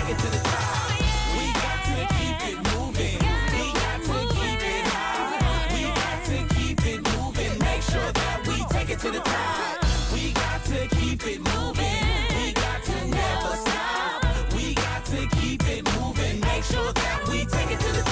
take it to the top. We got to keep it moving. We got to keep it high. We got to keep it moving. Make sure that we take it to the top. We got to keep it moving. We got to never stop. We got to keep it moving. Make sure that we take it to the top.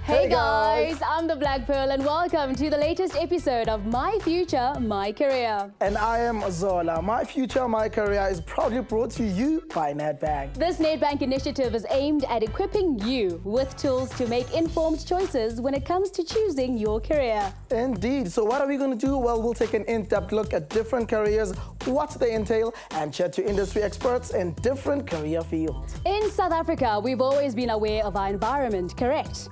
Hey guys, I'm the Black Pearl and welcome to the latest episode of My Future, My Career. And I am Zola. My Future, My Career is proudly brought to you by Nedbank. This Nedbank initiative is aimed at equipping you with tools to make informed choices when it comes to choosing your career. Indeed. So what are we going to do? Well, we'll take an in-depth look at different careers, what they entail, and chat to industry experts in different career fields. In South Africa, we've always been aware of our environment, correct?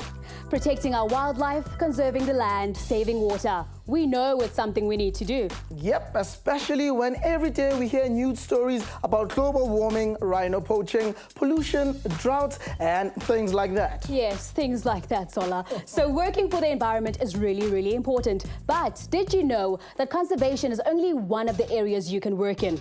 Protecting our wildlife, conserving the land, saving water. We know it's something we need to do. Yep, especially when every day we hear news stories about global warming, rhino poaching, pollution, drought, and things like that. Yes, things like that, Sola. So working for the environment is really, really important. But did you know that conservation is only one of the areas you can work in?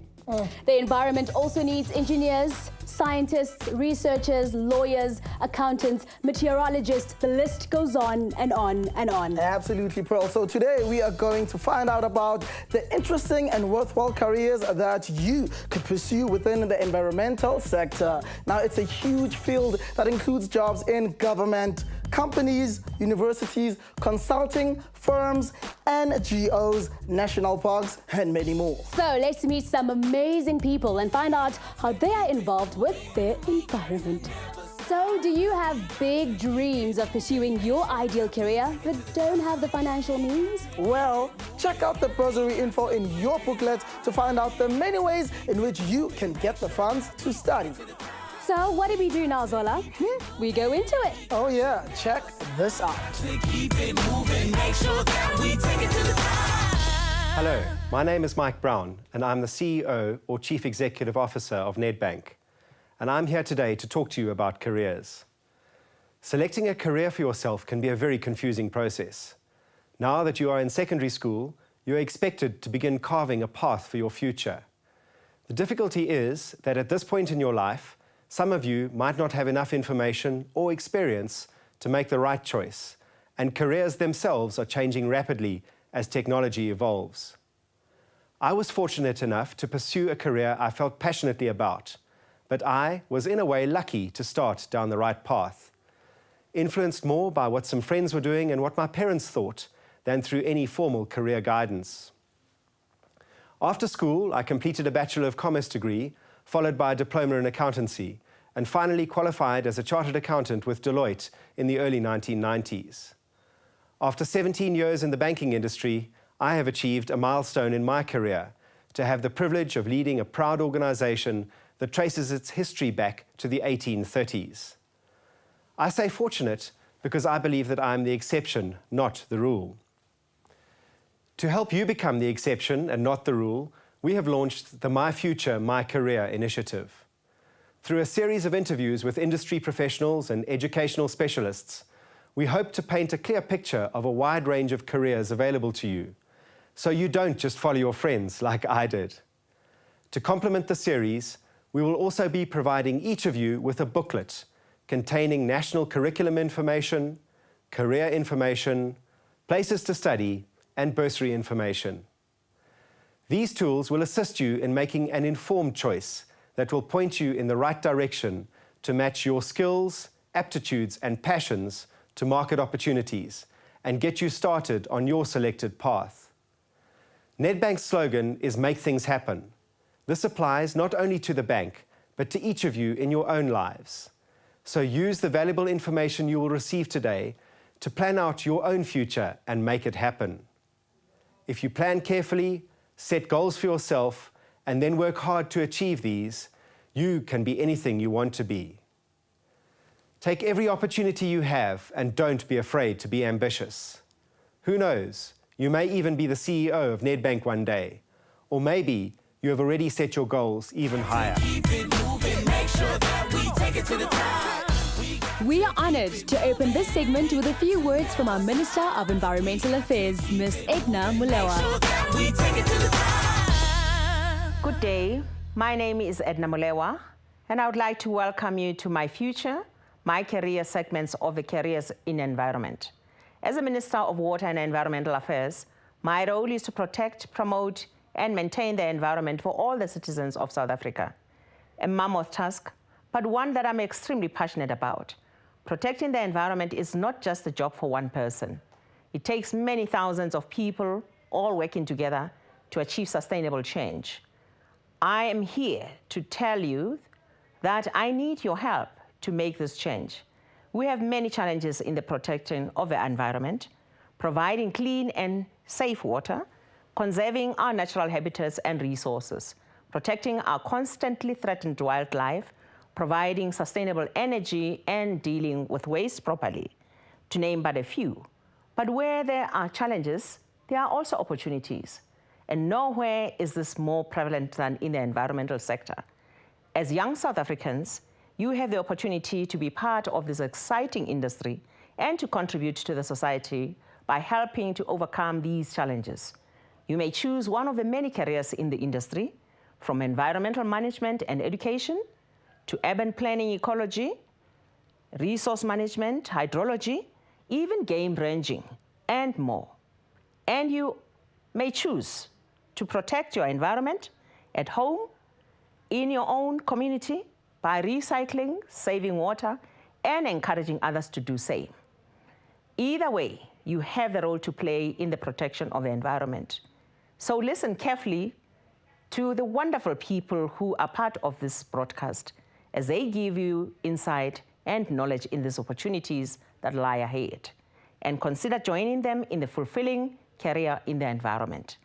The environment also needs engineers, scientists, researchers, lawyers, accountants, meteorologists. The list goes on and on and on. Absolutely, Pearl. So today we are going to find out about the interesting and worthwhile careers that you could pursue within the environmental sector. Now, it's a huge field that includes jobs in government, companies, universities, consulting, firms, NGOs, national parks, and many more. So let's meet some amazing people and find out how they are involved with their environment. So do you have big dreams of pursuing your ideal career but don't have the financial means? Well, check out the bursary info in your booklet to find out the many ways in which you can get the funds to study. So what do we do now, Zola? We go into it. Oh yeah, check this out. Hello, my name is Mike Brown and I'm the CEO or Chief Executive Officer of Nedbank. And I'm here today to talk to you about careers. Selecting a career for yourself can be a very confusing process. Now that you are in secondary school, you are expected to begin carving a path for your future. The difficulty is that at this point in your life, some of you might not have enough information or experience to make the right choice, and careers themselves are changing rapidly as technology evolves. I was fortunate enough to pursue a career I felt passionately about, but I was in a way lucky to start down the right path, influenced more by what some friends were doing and what my parents thought than through any formal career guidance. After school, I completed a Bachelor of Commerce degree, followed by a diploma in accountancy, and finally qualified as a chartered accountant with Deloitte in the early 1990s. After 17 years in the banking industry, I have achieved a milestone in my career, to have the privilege of leading a proud organization that traces its history back to the 1830s. I say fortunate because I believe that I am the exception, not the rule. To help you become the exception and not the rule, we have launched the My Future, My Career initiative. Through a series of interviews with industry professionals and educational specialists, we hope to paint a clear picture of a wide range of careers available to you, so you don't just follow your friends like I did. To complement the series, we will also be providing each of you with a booklet containing national curriculum information, career information, places to study, and bursary information. These tools will assist you in making an informed choice that will point you in the right direction to match your skills, aptitudes, and passions to market opportunities and get you started on your selected path. Nedbank's slogan is "Make things happen." This applies not only to the bank, but to each of you in your own lives. So use the valuable information you will receive today to plan out your own future and make it happen. If you plan carefully, set goals for yourself, and then work hard to achieve these, you can be anything you want to be. Take every opportunity you have and don't be afraid to be ambitious. Who knows, you may even be the CEO of Nedbank one day, or maybe you have already set your goals even higher. We are honoured to open this segment with a few words from our Minister of Environmental Affairs, Ms. Edna Molewa. Good day. My name is Edna Molewa, And I would like to welcome you to my future, my career segments of the careers in environment. As a Minister of Water and Environmental Affairs, my role is to protect, promote, and maintain the environment for all the citizens of South Africa. A mammoth task, but one that I'm extremely passionate about. Protecting the environment is not just a job for one person. It takes many thousands of people all working together to achieve sustainable change. I am here to tell you that I need your help to make this change. We have many challenges in the protection of the environment, providing clean and safe water, conserving our natural habitats and resources, protecting our constantly threatened wildlife, providing sustainable energy, and dealing with waste properly, to name but a few. But where there are challenges, there are also opportunities. And nowhere is this more prevalent than in the environmental sector. As young South Africans, you have the opportunity to be part of this exciting industry and to contribute to the society by helping to overcome these challenges. You may choose one of the many careers in the industry, from environmental management and education, to urban planning ecology, resource management, hydrology, even game ranging, and more. And you may choose to protect your environment at home, in your own community, by recycling, saving water, and encouraging others to do same. Either way, you have the role to play in the protection of the environment. So listen carefully to the wonderful people who are part of this broadcast as they give you insight and knowledge in these opportunities that lie ahead. And consider joining them in the fulfilling career in the environment.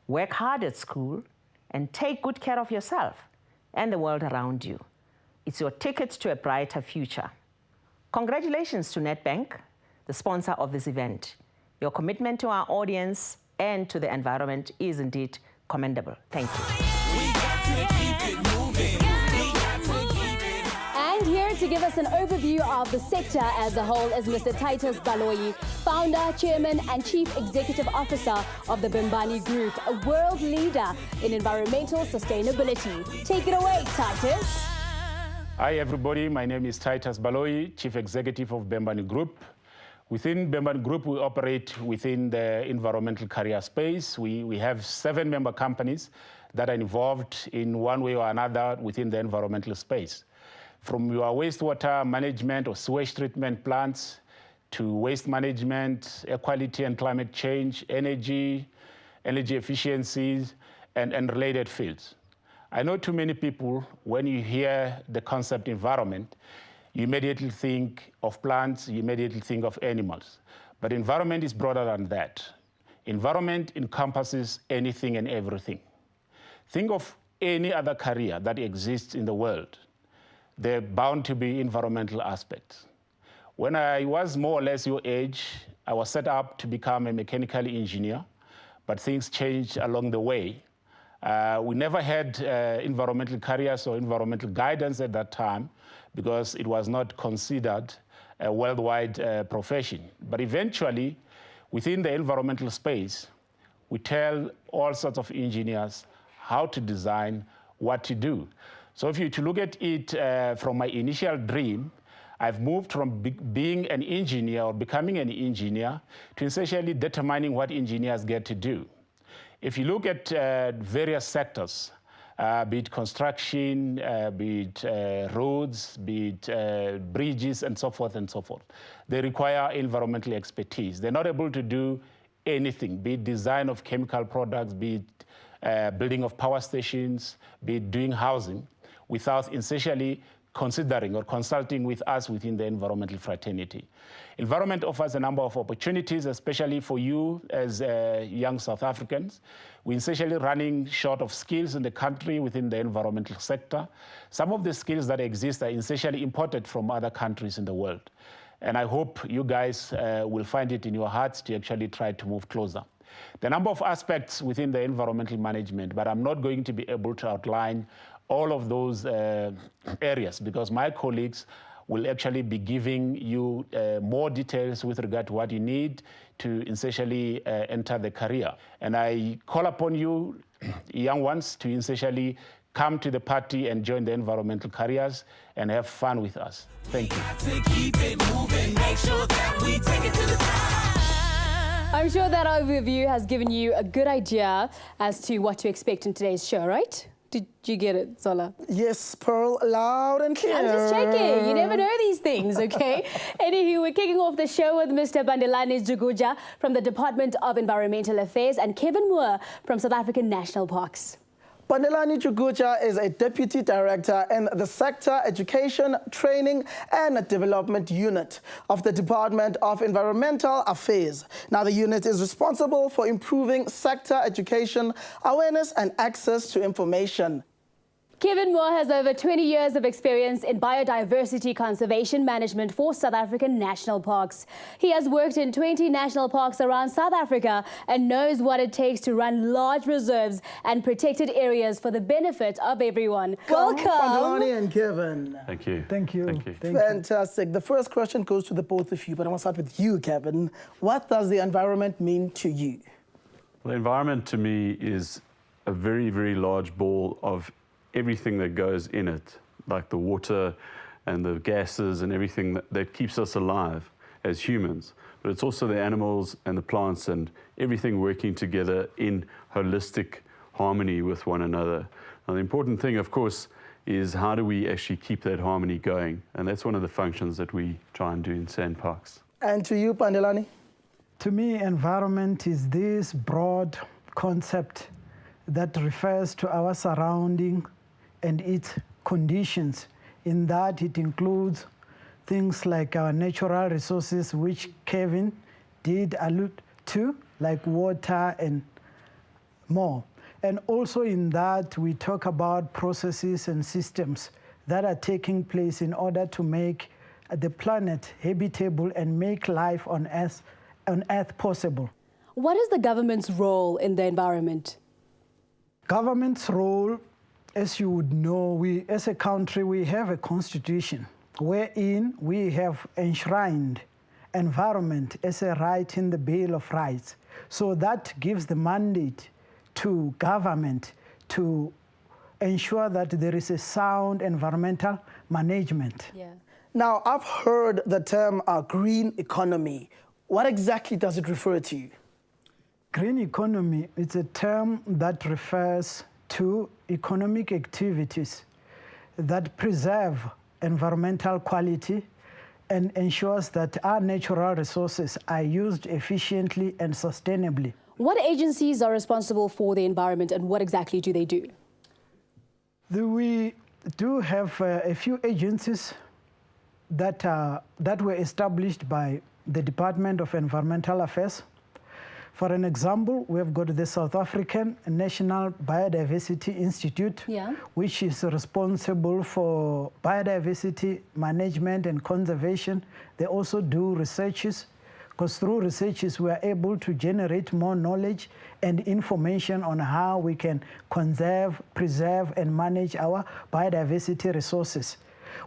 Work hard at school and take good care of yourself and the world around you. It's your ticket to a brighter future. Congratulations to Nedbank, the sponsor of this event. Your commitment to our audience and to the environment is indeed commendable. Thank you. We got to keep it moving. We got to keep it high. And here to give us an overview of the sector as a whole is Mr. Titus Baloyi, founder, chairman, and chief executive officer of the Bembani Group, a world leader in environmental sustainability. Take it away, Titus. Hi, everybody. My name is Titus Baloyi, chief executive of Bembani Group. Within Bembani Group, we operate within the environmental career space. We have 7 member companies that are involved in one way or another within the environmental space. From your wastewater management or sewage treatment plants to waste management, air quality and climate change, energy efficiencies, and related fields. I know too many people, when you hear the concept environment, you immediately think of plants, you immediately think of animals. But environment is broader than that. Environment encompasses anything and everything. Think of any other career that exists in the world. There are bound to be environmental aspects. When I was more or less your age, I was set up to become a mechanical engineer, but things changed along the way. We never had environmental careers or environmental guidance at that time because it was not considered a worldwide profession. But eventually, within the environmental space, we tell all sorts of engineers how to design, what to do. So if you to look at it from my initial dream, I've moved from being an engineer or becoming an engineer to essentially determining what engineers get to do. If you look at various sectors, be it construction, be it roads, be it bridges, and so forth, they require environmental expertise. They're not able to do anything, be it design of chemical products, be it building of power stations, be it doing housing, without essentially considering or consulting with us within the environmental fraternity. Environment offers a number of opportunities, especially for you as young South Africans. We're essentially running short of skills in the country within the environmental sector. Some of the skills that exist are essentially imported from other countries in the world. And I hope you guys will find it in your hearts to actually try to move closer. The number of aspects within the environmental management, but I'm not going to be able to outline all of those areas because my colleagues will actually be giving you more details with regard to what you need to essentially enter the career. And I call upon you, young ones, to essentially come to the party and join the environmental careers and have fun with us. Thank you. To keep it moving, make sure that we take it to the top. I'm sure that overview has given you a good idea as to what to expect in today's show, right? Did you get it, Zola? Yes, Pearl, loud and clear. I'm just checking. You never know these things, okay? Anywho, we're kicking off the show with Mr. Bandelani Juguja from the Department of Environmental Affairs and Kevin Moore from South African National Parks. Bandelani Juguja is a Deputy Director in the Sector Education, Training and Development Unit of the Department of Environmental Affairs. Now, the unit is responsible for improving sector education, awareness and access to information. Kevin Moore has over 20 years of experience in biodiversity conservation management for South African national parks. He has worked in 20 national parks around South Africa and knows what it takes to run large reserves and protected areas for the benefit of everyone. Welcome. Bandelani and Kevin. Thank you. Thank you. Thank you. Fantastic. The first question goes to the both of you, but I want to start with you, Kevin. What does the environment mean to you? Well, the environment to me is a very, very large ball of everything that goes in it, like the water and the gases and everything that keeps us alive as humans. But it's also the animals and the plants and everything working together in holistic harmony with one another. Now, the important thing, of course, is how do we actually keep that harmony going? And that's one of the functions that we try and do in SANParks. And to you, Bandelani? To me, environment is this broad concept that refers to our surrounding and its conditions. In that, it includes things like our natural resources, which Kevin did allude to, like water and more. And also in that, we talk about processes and systems that are taking place in order to make the planet habitable and make life on Earth possible. What is the government's role in the environment? Government's role, as you would know, we as a country, we have a constitution wherein we have enshrined environment as a right in the Bill of Rights. So that gives the mandate to government to ensure that there is a sound environmental management. Yeah. Now, I've heard the term green economy. What exactly does it refer to? Green economy is a term that refers to economic activities that preserve environmental quality and ensures that our natural resources are used efficiently and sustainably. What agencies are responsible for the environment and what exactly do they do? We do have a few agencies that were established by the Department of Environmental Affairs. For an example, we have got the South African National Biodiversity Institute, which is responsible for biodiversity management and conservation. They also do researches, because through researches we are able to generate more knowledge and information on how we can conserve, preserve, and manage our biodiversity resources.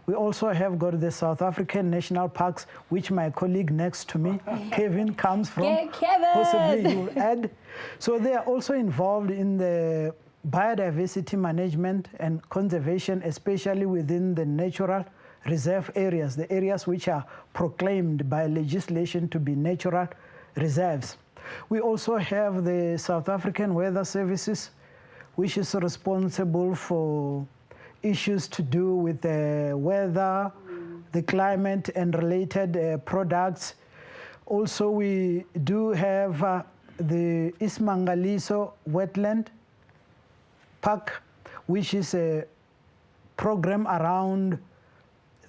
We also have got the South African National Parks, which my colleague next to me, Kevin, comes from. Kevin! Possibly he will add. So they are also involved in the biodiversity management and conservation, especially within the natural reserve areas, the areas which are proclaimed by legislation to be natural reserves. We also have the South African Weather Services, which is responsible for issues to do with the weather, the climate and related products. Also, we do have the Ismangaliso Wetland Park, which is a program around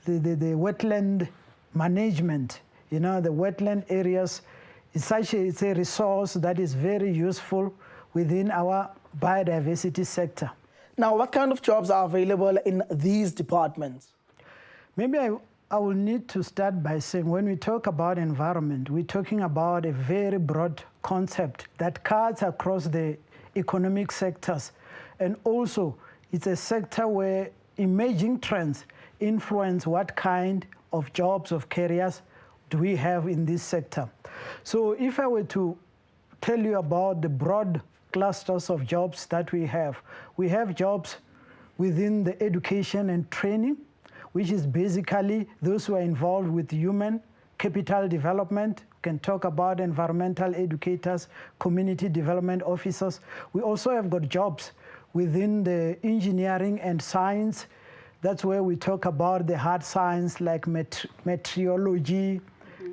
the wetland management. You know, the wetland areas is it's a resource that is very useful within our biodiversity sector. Now, what kind of jobs are available in these departments? Maybe I will need to start by saying when we talk about environment, we're talking about a very broad concept that cuts across the economic sectors. And also, it's a sector where emerging trends influence what kind of jobs, of careers do we have in this sector. So if I were to tell you about the broad clusters of jobs that we have jobs within the education and training, which is basically those who are involved with human capital development. We can talk about environmental educators, community development officers. We also have got jobs within the engineering and science. That's where we talk about the hard science like meteorology,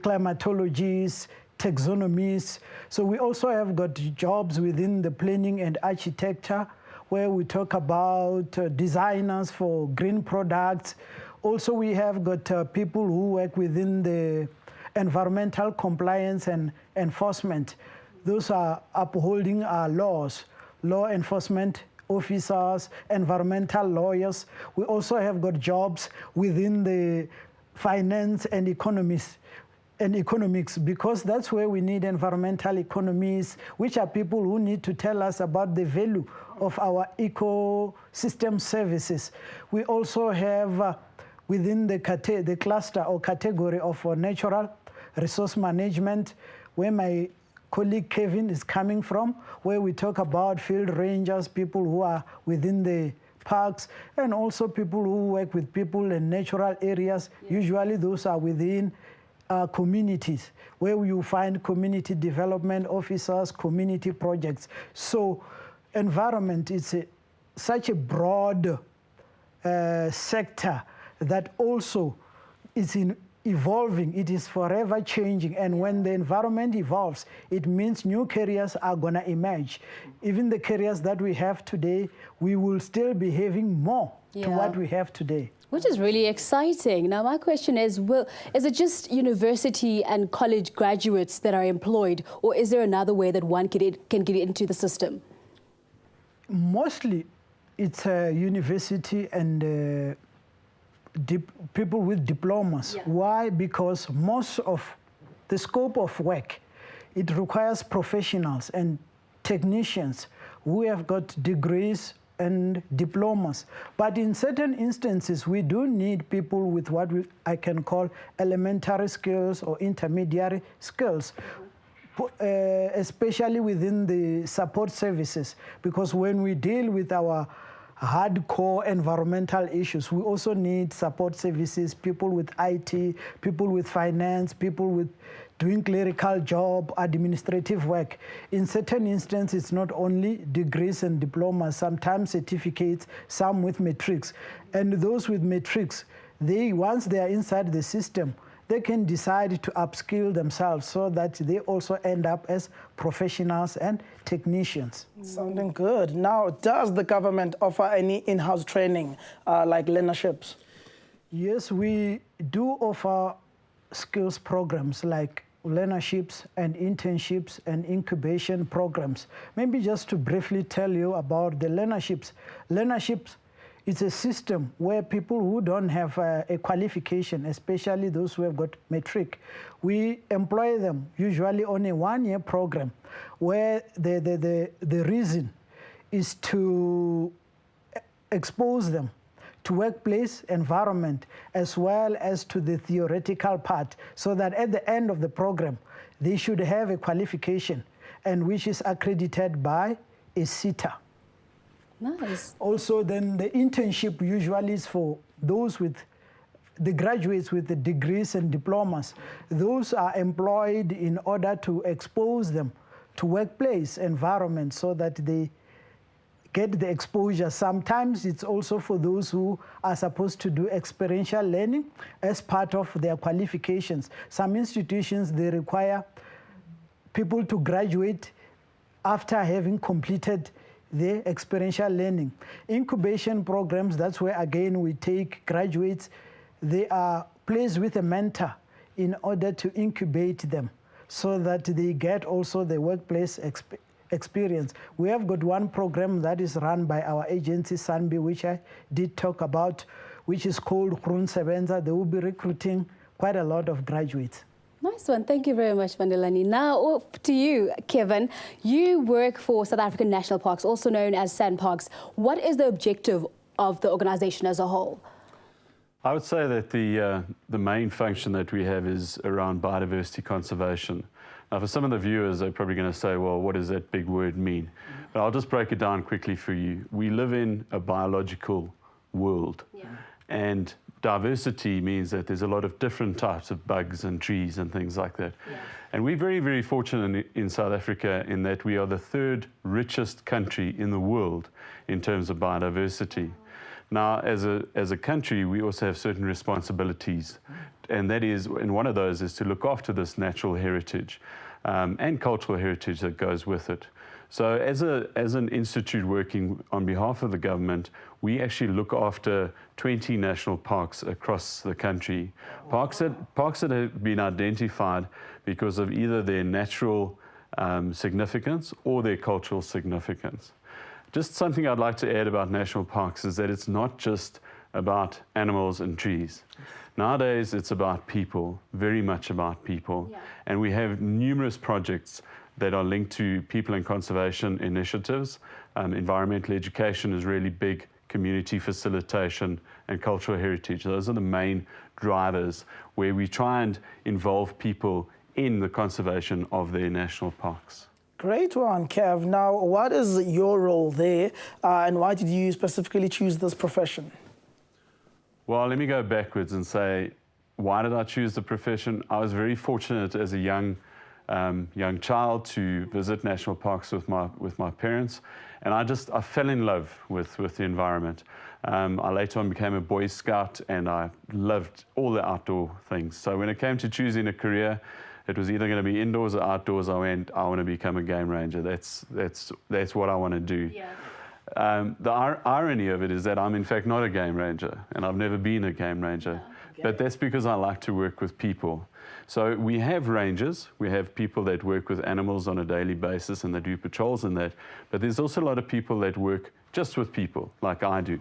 climatologists, taxonomies. So we also have got jobs within the planning and architecture, where we talk about designers for green products. Also, we have got people who work within the environmental compliance and enforcement. Those are upholding our laws, law enforcement officers, environmental lawyers. We also have got jobs within the finance and economics, because that's where we need environmental economists, which are people who need to tell us about the value of our ecosystem services. We also have within the cluster or category of natural resource management, where my colleague Kevin is coming from, where we talk about field rangers, people who are within the parks, and also people who work with people in natural areas. Usually those are within communities, where you find community development officers, community projects. So environment is such a broad sector that also is evolving. It is forever changing. And when the environment evolves, it means new careers are going to emerge. Even the careers that we have today, we will still be having more to what we have today. Which is really exciting. Now, my question is it just university and college graduates that are employed, or is there another way that one can get into the system? Mostly, it's university and people with diplomas. Yeah. Why? Because most of the scope of work, it requires professionals and technicians who have got degrees and diplomas. But in certain instances, we do need people with what I can call elementary skills or intermediary skills, especially within the support services. Because when we deal with our hardcore environmental issues, we also need support services, people with IT, people with finance, people with doing clerical job, administrative work. In certain instances, it's not only degrees and diplomas, sometimes certificates, some with matrics. And those with matrics, once they are inside the system, they can decide to upskill themselves so that they also end up as professionals and technicians. Sounding good. Now, does the government offer any in-house training like learnerships? Yes, we do offer skills programs like learnerships and internships and incubation programs. Maybe just to briefly tell you about the learnerships. Learnerships is a system where people who don't have a qualification, especially those who have got matric, we employ them usually on a one-year program where the reason is to expose them to workplace environment as well as to the theoretical part, so that at the end of the program, they should have a qualification and which is accredited by a SETA. Nice. Also, then the internship usually is for those with the graduates with the degrees and diplomas. Those are employed in order to expose them to workplace environment so that they get the exposure. Sometimes it's also for those who are supposed to do experiential learning as part of their qualifications. Some institutions, they require people to graduate after having completed the experiential learning. Incubation programs, that's where again we take graduates, they are placed with a mentor in order to incubate them so that they get also the workplace experience. We have got one program that is run by our agency, SANBI, which I did talk about, which is called Groen Sebenza. They will be recruiting quite a lot of graduates. Nice one. Thank you very much, Vandelani. Now, up to you, Kevin. You work for South African National Parks, also known as SANParks. What is the objective of the organization as a whole? I would say that the main function that we have is around biodiversity conservation. Now, for some of the viewers, they're probably going to say, well, what does that big word mean? But I'll just break it down quickly for you. We live in a biological world. And diversity means that there's a lot of different types of bugs and trees and things like that. And we're very, very fortunate in South Africa in that we are the third richest country in the world in terms of biodiversity. Now, as a country, we also have certain responsibilities, and one of those is to look after this natural heritage and cultural heritage that goes with it. So as an institute working on behalf of the government, we actually look after 20 national parks across the country. Parks that have been identified because of either their natural significance or their cultural significance. Just something I'd like to add about national parks is that it's not just about animals and trees. Nowadays, it's about people, very much about people. And we have numerous projects that are linked to people and conservation initiatives. Environmental education is really big, community facilitation, and cultural heritage. Those are the main drivers where we try and involve people in the conservation of their national parks. Great one, Kev. Now, what is your role there, and why did you specifically choose this profession? Well, let me go backwards and say, why did I choose the profession? I was very fortunate as a young child to visit national parks with my parents, and I fell in love with the environment. I later on became a Boy Scout, and I loved all the outdoor things. So when it came to choosing a career, it was either going to be indoors or outdoors. I want to become a game ranger. That's what I want to do. The irony of it is that I'm in fact not a game ranger, and I've never been a game ranger. But that's because I like to work with people. So we have rangers, we have people that work with animals on a daily basis and they do patrols and that, but there's also a lot of people that work just with people, like I do.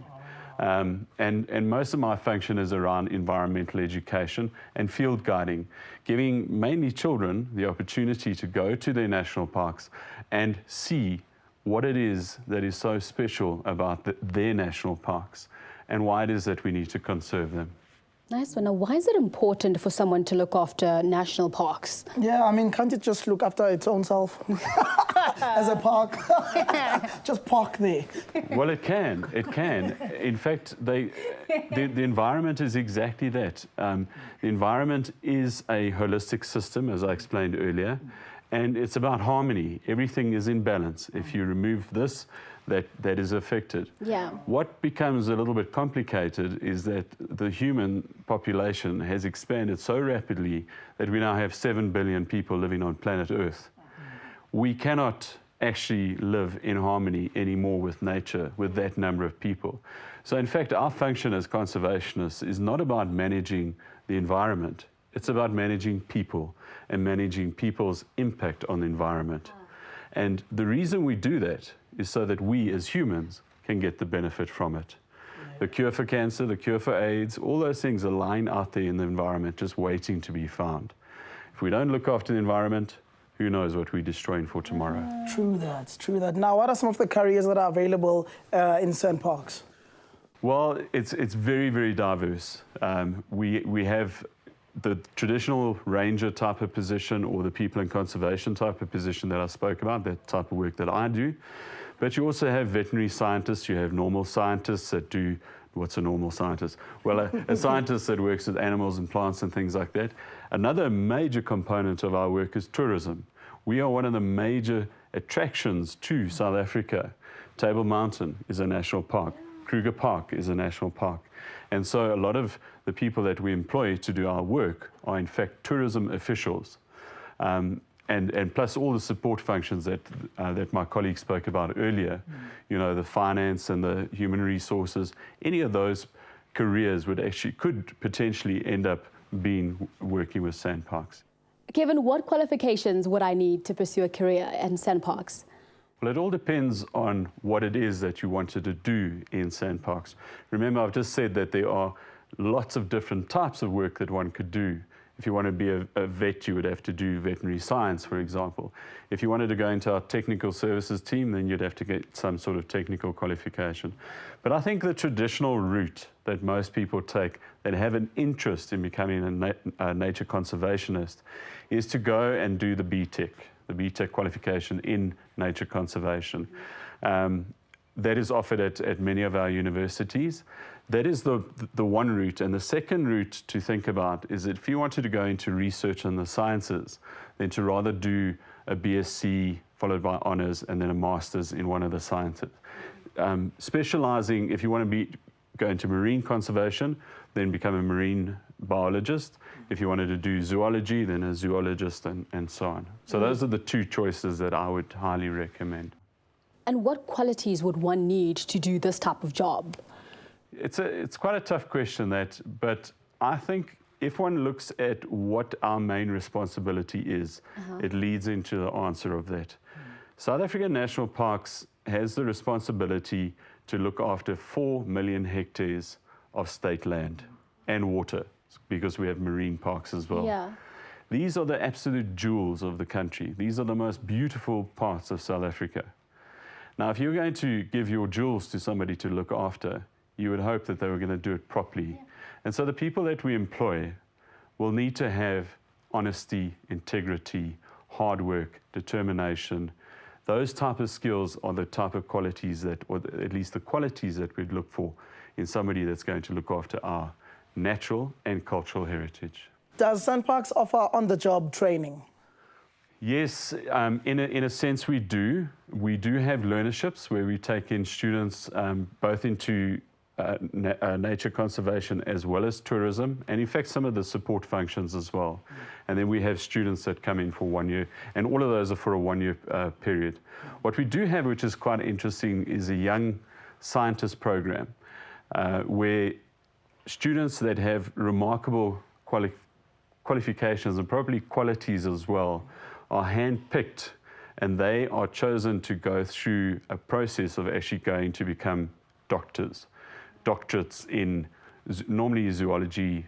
And most of my function is around environmental education and field guiding, giving mainly children the opportunity to go to their national parks and see what it is that is so special about their national parks and why it is that we need to conserve them. Nice one. Now, why is it important for someone to look after national parks? Yeah, I mean, can't it just look after its own self as a park? Just park there. Well, it can. It can. In fact, the environment is exactly that. The environment is a holistic system, as I explained earlier, and it's about harmony. Everything is in balance. If you remove this, that is affected. Yeah. What becomes a little bit complicated is that the human population has expanded so rapidly that we now have 7 billion people living on planet Earth. We cannot actually live in harmony anymore with nature, with that number of people. So in fact, our function as conservationists is not about managing the environment. It's about managing people and managing people's impact on the environment. And the reason we do that is so that we as humans can get the benefit from it. The cure for cancer, the cure for AIDS, all those things are lying out there in the environment just waiting to be found. If we don't look after the environment, who knows what we're destroying for tomorrow. True that, true that. Now, what are some of the careers that are available in SANParks? Well, it's very, very diverse. We have the traditional ranger type of position or the people in conservation type of position that I spoke about, that type of work that I do. But you also have veterinary scientists, you have normal scientists that do, what's a normal scientist? Well, a scientist that works with animals and plants and things like that. Another major component of our work is tourism. We are one of the major attractions to South Africa. Table Mountain is a national park. Kruger Park is a national park. And so a lot of the people that we employ to do our work are in fact tourism officials. And plus all the support functions that my colleague spoke about earlier, you know, the finance and the human resources, any of those careers could potentially end up being working with SANParks. Kevin, what qualifications would I need to pursue a career in SANParks? Well, it all depends on what it is that you wanted to do in SANParks. Remember, I've just said that there are lots of different types of work that one could do. If you want to be a vet, you would have to do veterinary science, for example. If you wanted to go into our technical services team, then you'd have to get some sort of technical qualification. But I think the traditional route that most people take that have an interest in becoming a nature conservationist is to go and do the BTEC qualification in nature conservation. That is offered at many of our universities. That is the one route. And the second route to think about is that if you wanted to go into research and the sciences, then to rather do a BSc followed by honours and then a master's in one of the sciences. Specialising, if you want to go into marine conservation, then become a marine biologist. If you wanted to do zoology, then a zoologist and so on. So those are the two choices that I would highly recommend. And what qualities would one need to do this type of job? It's quite a tough question, but I think if one looks at what our main responsibility is, it leads into the answer of that. South African National Parks has the responsibility to look after 4 million hectares of state land and water, because we have marine parks as well. Yeah. These are the absolute jewels of the country. These are the most beautiful parts of South Africa. Now, if you're going to give your jewels to somebody to look after, you would hope that they were going to do it properly. Yeah. And so the people that we employ will need to have honesty, integrity, hard work, determination. Those type of skills are the type of qualities that, or at least the qualities that we'd look for in somebody that's going to look after our natural and cultural heritage. Does SANParks offer on-the-job training? Yes, in a sense we do. We do have learnerships where we take in students both into nature conservation as well as tourism, and in fact some of the support functions as well. And then we have students that come in for 1 year, and all of those are for a 1 year period. What we do have, which is quite interesting, is a young scientist program where students that have remarkable qualifications and probably qualities as well are hand-picked, and they are chosen to go through a process of actually going to become doctorates in normally zoology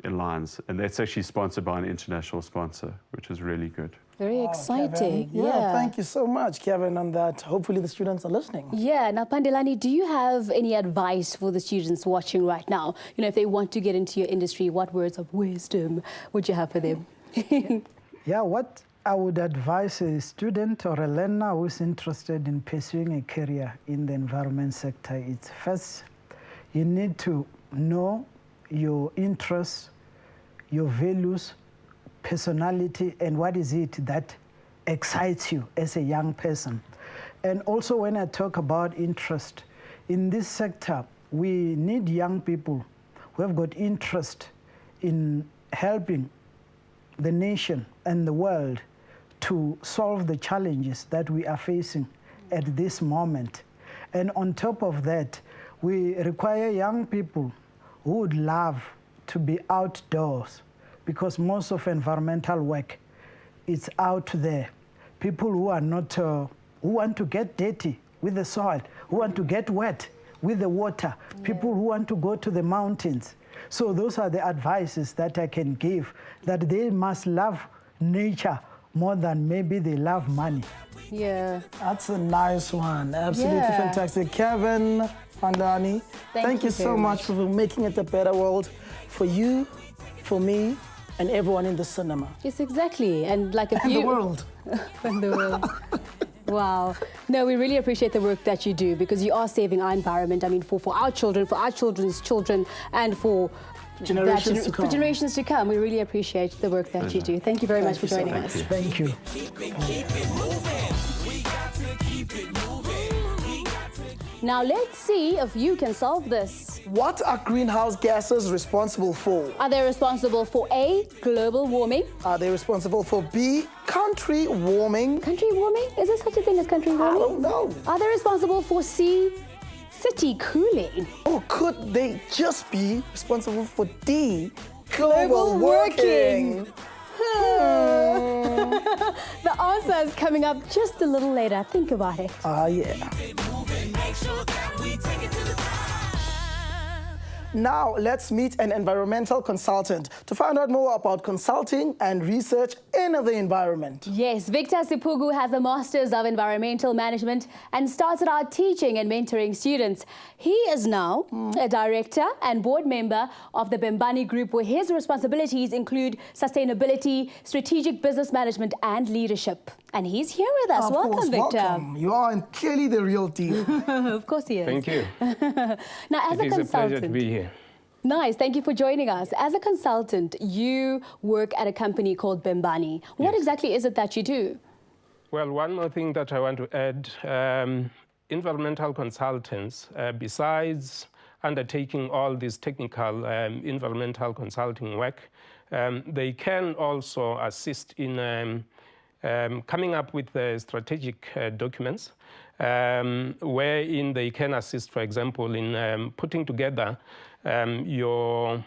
lines, and that's actually sponsored by an international sponsor, which is really good. Very exciting. Kevin. Yeah, thank you so much, Kevin, on that. Hopefully the students are listening. Yeah, now Pandelani, do you have any advice for the students watching right now? You know, if they want to get into your industry, what words of wisdom would you have for them? Yeah, what I would advise a student or a learner who's interested in pursuing a career in the environment sector is, first, you need to know your interests, your values, personality, and what is it that excites you as a young person. And also, when I talk about interest, in this sector, we need young people who have got interest in helping the nation and the world to solve the challenges that we are facing at this moment. And on top of that, we require young people who would love to be outdoors, because most of environmental work is out there. People who are not, who want to get dirty with the soil, who want to get wet with the water, people who want to go to the mountains. So those are the advices that I can give, that they must love nature more than maybe they love money. Yeah. That's a nice one. Absolutely Yeah. fantastic. Kevin, Pandani, thank you so much for making it a better world for you, for me, and everyone in the cinema. Yes, exactly. And like if And you... the world. And the world. Wow. No, we really appreciate the work that you do, because you are saving our environment. I mean, for our children, for our children's children, and for generations to come. For generations to come. We really appreciate the work that you do. Thank you very much for joining us. Thank you. Now let's see if you can solve this. What are greenhouse gases responsible for? Are they responsible for A, global warming? Are they responsible for B, country warming? Country warming? Is there such a thing as country warming? I don't know. Are they responsible for C, city cooling? Or could they just be responsible for D, global warming? The answer is coming up just a little later. Think about it. Yeah. Now, let's meet an environmental consultant to find out more about consulting and research in the environment. Yes, Victor Sipugu has a Master's of Environmental Management and started out teaching and mentoring students. He is now a director and board member of the Bembani Group, where his responsibilities include sustainability, strategic business management, and leadership. And he's here with us. Of Welcome, course, Victor. welcome. You are clearly the real deal. Of course he is. Thank you. Now, as It a is a pleasure consultant, to be here. nice. Thank you for joining us. As a consultant, you work at a company called Bembani. What Yes. exactly is it that you do? Well, one more thing that I want to add, environmental consultants, besides undertaking all this technical environmental consulting work, they can also assist in coming up with strategic documents wherein they can assist, for example, in putting together your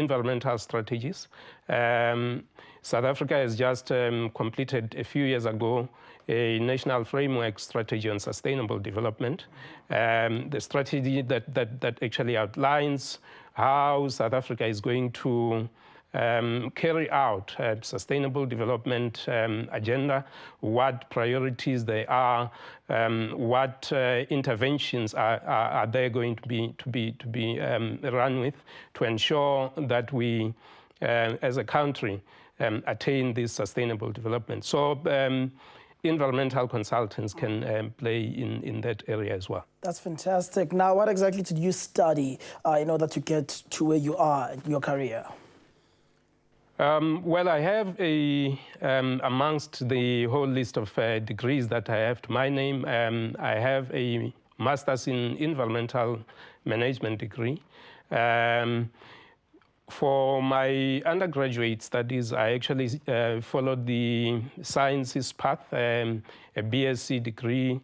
environmental strategies. South Africa has just completed a few years ago a national framework strategy on sustainable development. The strategy that actually outlines how South Africa is going to carry out a sustainable development agenda, what priorities they are, what interventions are they going to be run with to ensure that we, as a country, attain this sustainable development. So environmental consultants can play in that area as well. That's fantastic. Now, what exactly did you study in order to get to where you are in your career? Well, I have amongst the whole list of degrees that I have to my name, I have a master's in environmental management degree. For my undergraduate studies, I actually followed the sciences path, a BSc degree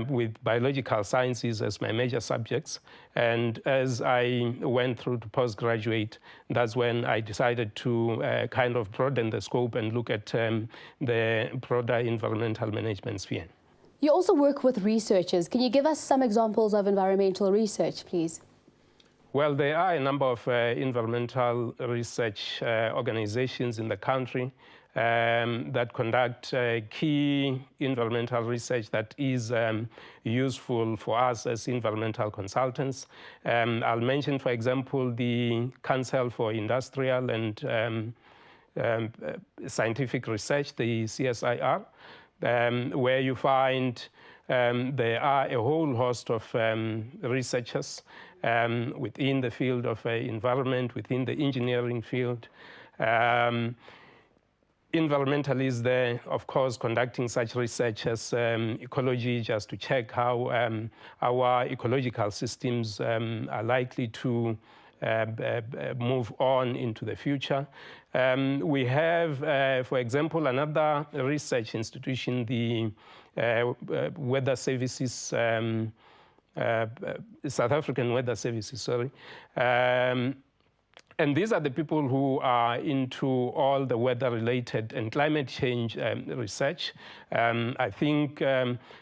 with biological sciences as my major subjects. And as I went through to postgraduate, that's when I decided to kind of broaden the scope and look at the broader environmental management sphere. You also work with researchers. Can you give us some examples of environmental research, please? Well, there are a number of environmental research organizations in the country that conduct key environmental research that is useful for us as environmental consultants. I'll mention, for example, the Council for Industrial and Scientific Research, the CSIR, where you find there are a whole host of researchers within the field of environment, within the engineering field. Environmentalists there, of course, conducting such research as ecology, just to check how our ecological systems are likely to move on into the future. We have, for example, another research institution, the Weather Services, South African Weather Services, sorry. And these are the people who are into all the weather-related and climate change research. I think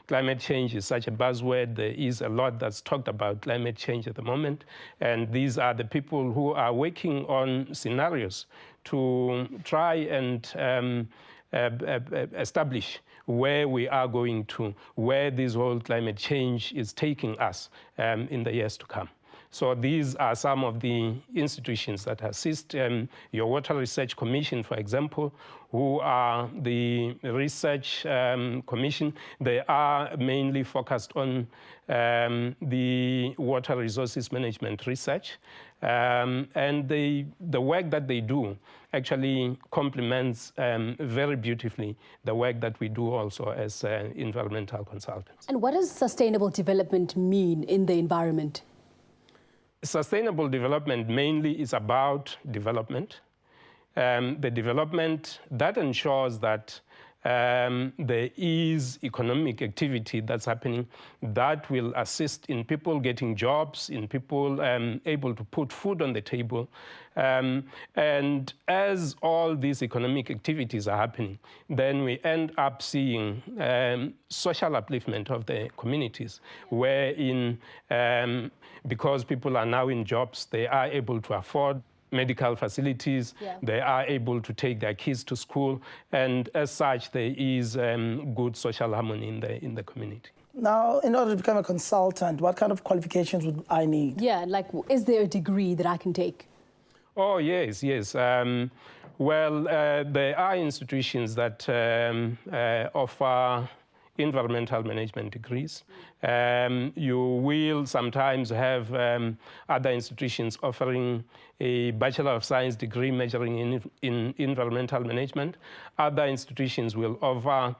climate change is such a buzzword. There is a lot that's talked about climate change at the moment. And these are the people who are working on scenarios to try and establish where we are going to, where this whole climate change is taking us in the years to come. So these are some of the institutions that assist. Your Water Research Commission, for example, who are the research commission. They are mainly focused on the water resources management research. And the work that they do actually complements very beautifully the work that we do also as environmental consultants. And what does sustainable development mean in the environment? Sustainable development mainly is about development. The development that ensures that there is economic activity that's happening that will assist in people getting jobs, in people able to put food on the table. And as all these economic activities are happening, then we end up seeing social upliftment of the communities, wherein because people are now in jobs, they are able to afford medical facilities, they are able to take their kids to school, and as such, there is good social harmony in the community. Now, in order to become a consultant, what kind of qualifications would I need? Yeah, like, is there a degree that I can take? Oh, yes, yes. Well, there are institutions that offer environmental management degrees. You will sometimes have other institutions offering a Bachelor of Science degree majoring in environmental management. Other institutions will offer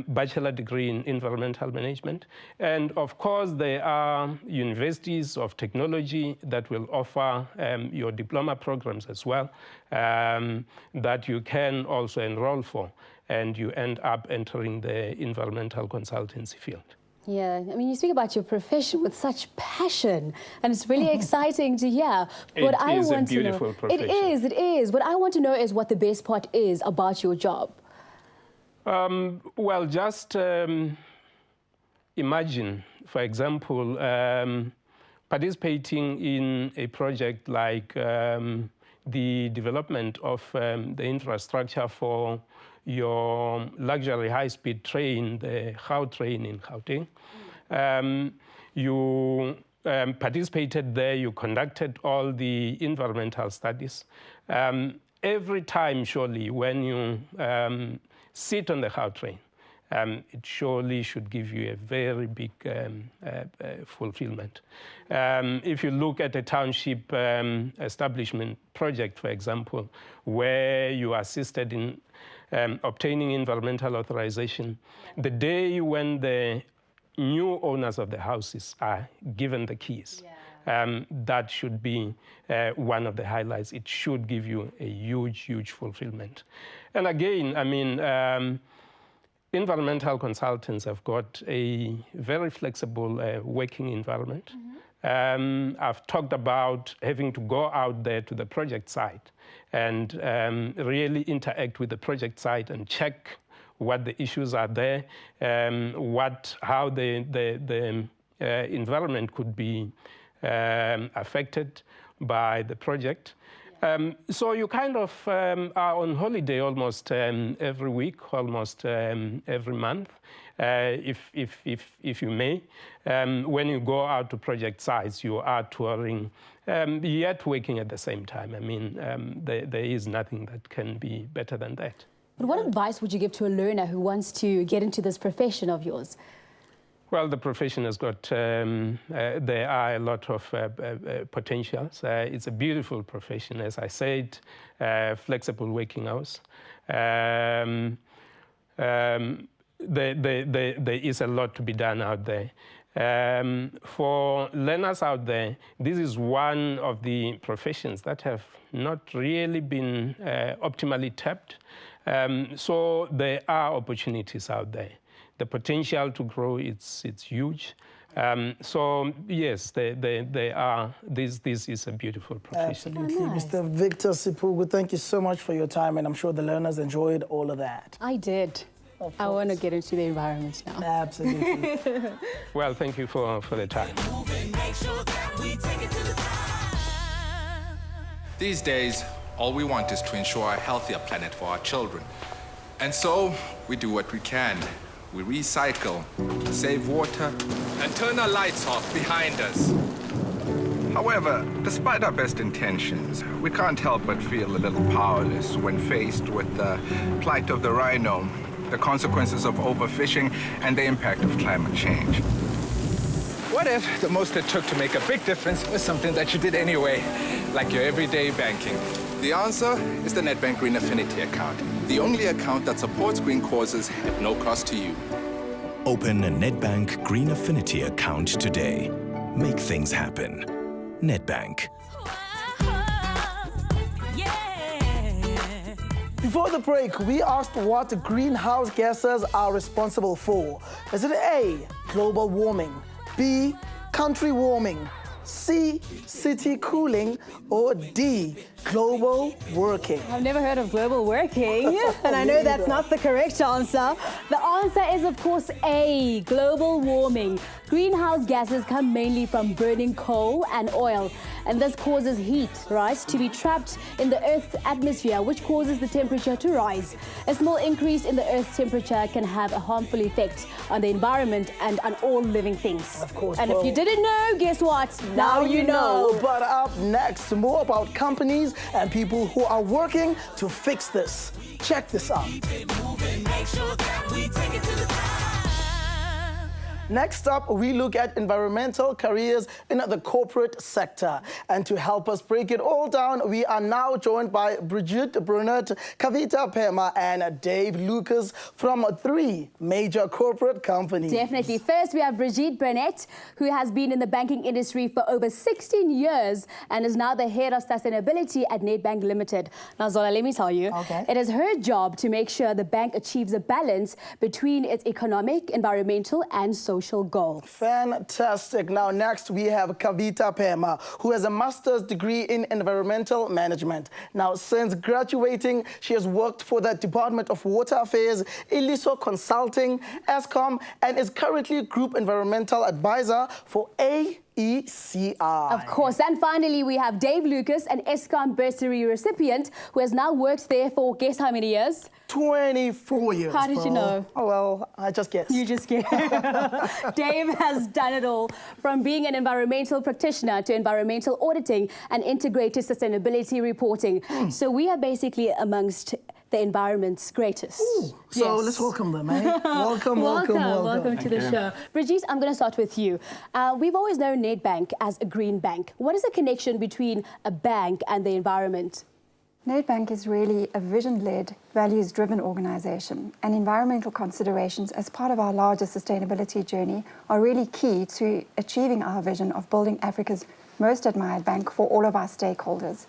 bachelor degree in environmental management. And of course, there are universities of technology that will offer your diploma programs as well that you can also enroll for, and you end up entering the environmental consultancy field. Yeah, I mean, you speak about your profession with such passion, and it's really exciting to hear. What It is a beautiful profession. It is. What I want to know is what the best part is about your job. Well, just imagine, for example, participating in a project like the development of the infrastructure for your luxury high-speed train, the Gautrain in Gauteng. You participated there, you conducted all the environmental studies. Every time, surely, when you sit on the Gautrain, it surely should give you a very big fulfillment. If you look at a township establishment project, for example, where you assisted in obtaining environmental authorization, the day when the new owners of the houses are given the keys, that should be one of the highlights. It should give you a huge, huge fulfillment. And again, I mean, environmental consultants have got a very flexible working environment. I've talked about having to go out there to the project site and really interact with the project site and check what the issues are there, how the environment could be affected by the project. So you kind of are on holiday almost every week, almost every month, if you may. When you go out to project sites, you are touring, yet working at the same time. I mean, there is nothing that can be better than that. But what advice would you give to a learner who wants to get into this profession of yours? Well, the profession has got, there are a lot of potentials. It's a beautiful profession, as I said, flexible working hours. There is a lot to be done out there. For learners out there, this is one of the professions that have not really been optimally tapped. So there are opportunities out there. The potential to grow, it's huge. So yes, they are. This is a beautiful profession. Absolutely. Oh, nice. Mr. Victor Sipugu, thank you so much for your time, and I'm sure the learners enjoyed all of that. I did. I want to get into the environment now. Absolutely. Well, thank you for the time. These days, all we want is to ensure a healthier planet for our children. And so, we do what we can. We recycle, save water, and turn our lights off behind us. However, despite our best intentions, we can't help but feel a little powerless when faced with the plight of the rhino, the consequences of overfishing, and the impact of climate change. What if the most it took to make a big difference was something that you did anyway, like your everyday banking? The answer is the Nedbank Green Affinity account, the only account that supports green causes at no cost to you. Open a Nedbank Green Affinity account today. Make things happen. Nedbank. Before the break, we asked what greenhouse gases are responsible for. Is it A, global warming, B, country warming, C, city cooling, or D, global working? I've never heard of global working, and I know that's not the correct answer. The answer is, of course, A, global warming. Greenhouse gases come mainly from burning coal and oil, and this causes heat, right, to be trapped in the Earth's atmosphere, which causes the temperature to rise. A small increase in the Earth's temperature can have a harmful effect on the environment and on all living things. Of course. And if you didn't know, guess what? Now you know. But up next, more about companies and people who are working to fix this. Check this out. Make sure that we take it to the top. Next up, we look at environmental careers in the corporate sector. And to help us break it all down, we are now joined by Brigitte Burnett, Kavita Phema, and Dave Lucas from 3 major corporate companies. Definitely. First, we have Brigitte Burnett, who has been in the banking industry for over 16 years and is now the head of sustainability at Nedbank Limited. Now, Zola, let me tell you, it is her job to make sure the bank achieves a balance between its economic, environmental, and social goals. Fantastic. Now, next we have Kavita Phema, who has a master's degree in environmental management. Now, since graduating, she has worked for the Department of Water Affairs, Iliso Consulting, Eskom, and is currently Group Environmental Advisor for AECI. Of course. And finally, we have Dave Lucas, an Eskom bursary recipient who has now worked there for, guess how many years? 24 years. How did you know? Oh, well, I just guessed. You just guessed. Dave has done it all, from being an environmental practitioner to environmental auditing and integrated sustainability reporting. So we are basically amongst the environment's greatest. Ooh, so let's welcome them, eh? Welcome to the show. Brigitte, I'm going to start with you. We've always known Nedbank as a green bank. What is the connection between a bank and the environment? Nedbank is really a vision-led, values-driven organisation, and environmental considerations as part of our larger sustainability journey are really key to achieving our vision of building Africa's most admired bank for all of our stakeholders.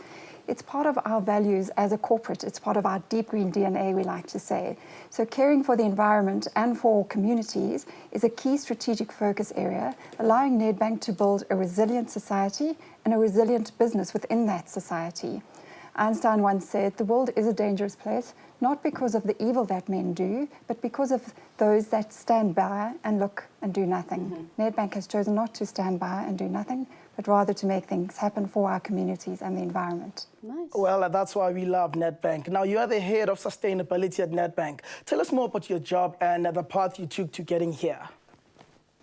It's part of our values as a corporate. It's part of our deep green DNA, we like to say. So caring for the environment and for communities is a key strategic focus area, allowing Nedbank to build a resilient society and a resilient business within that society. Einstein once said, the world is a dangerous place, not because of the evil that men do, but because of those that stand by and look and do nothing. Nedbank has chosen not to stand by and do nothing, but rather to make things happen for our communities and the environment. Nice. Well, that's why we love Nedbank. Now, you are the head of sustainability at Nedbank. Tell us more about your job and the path you took to getting here.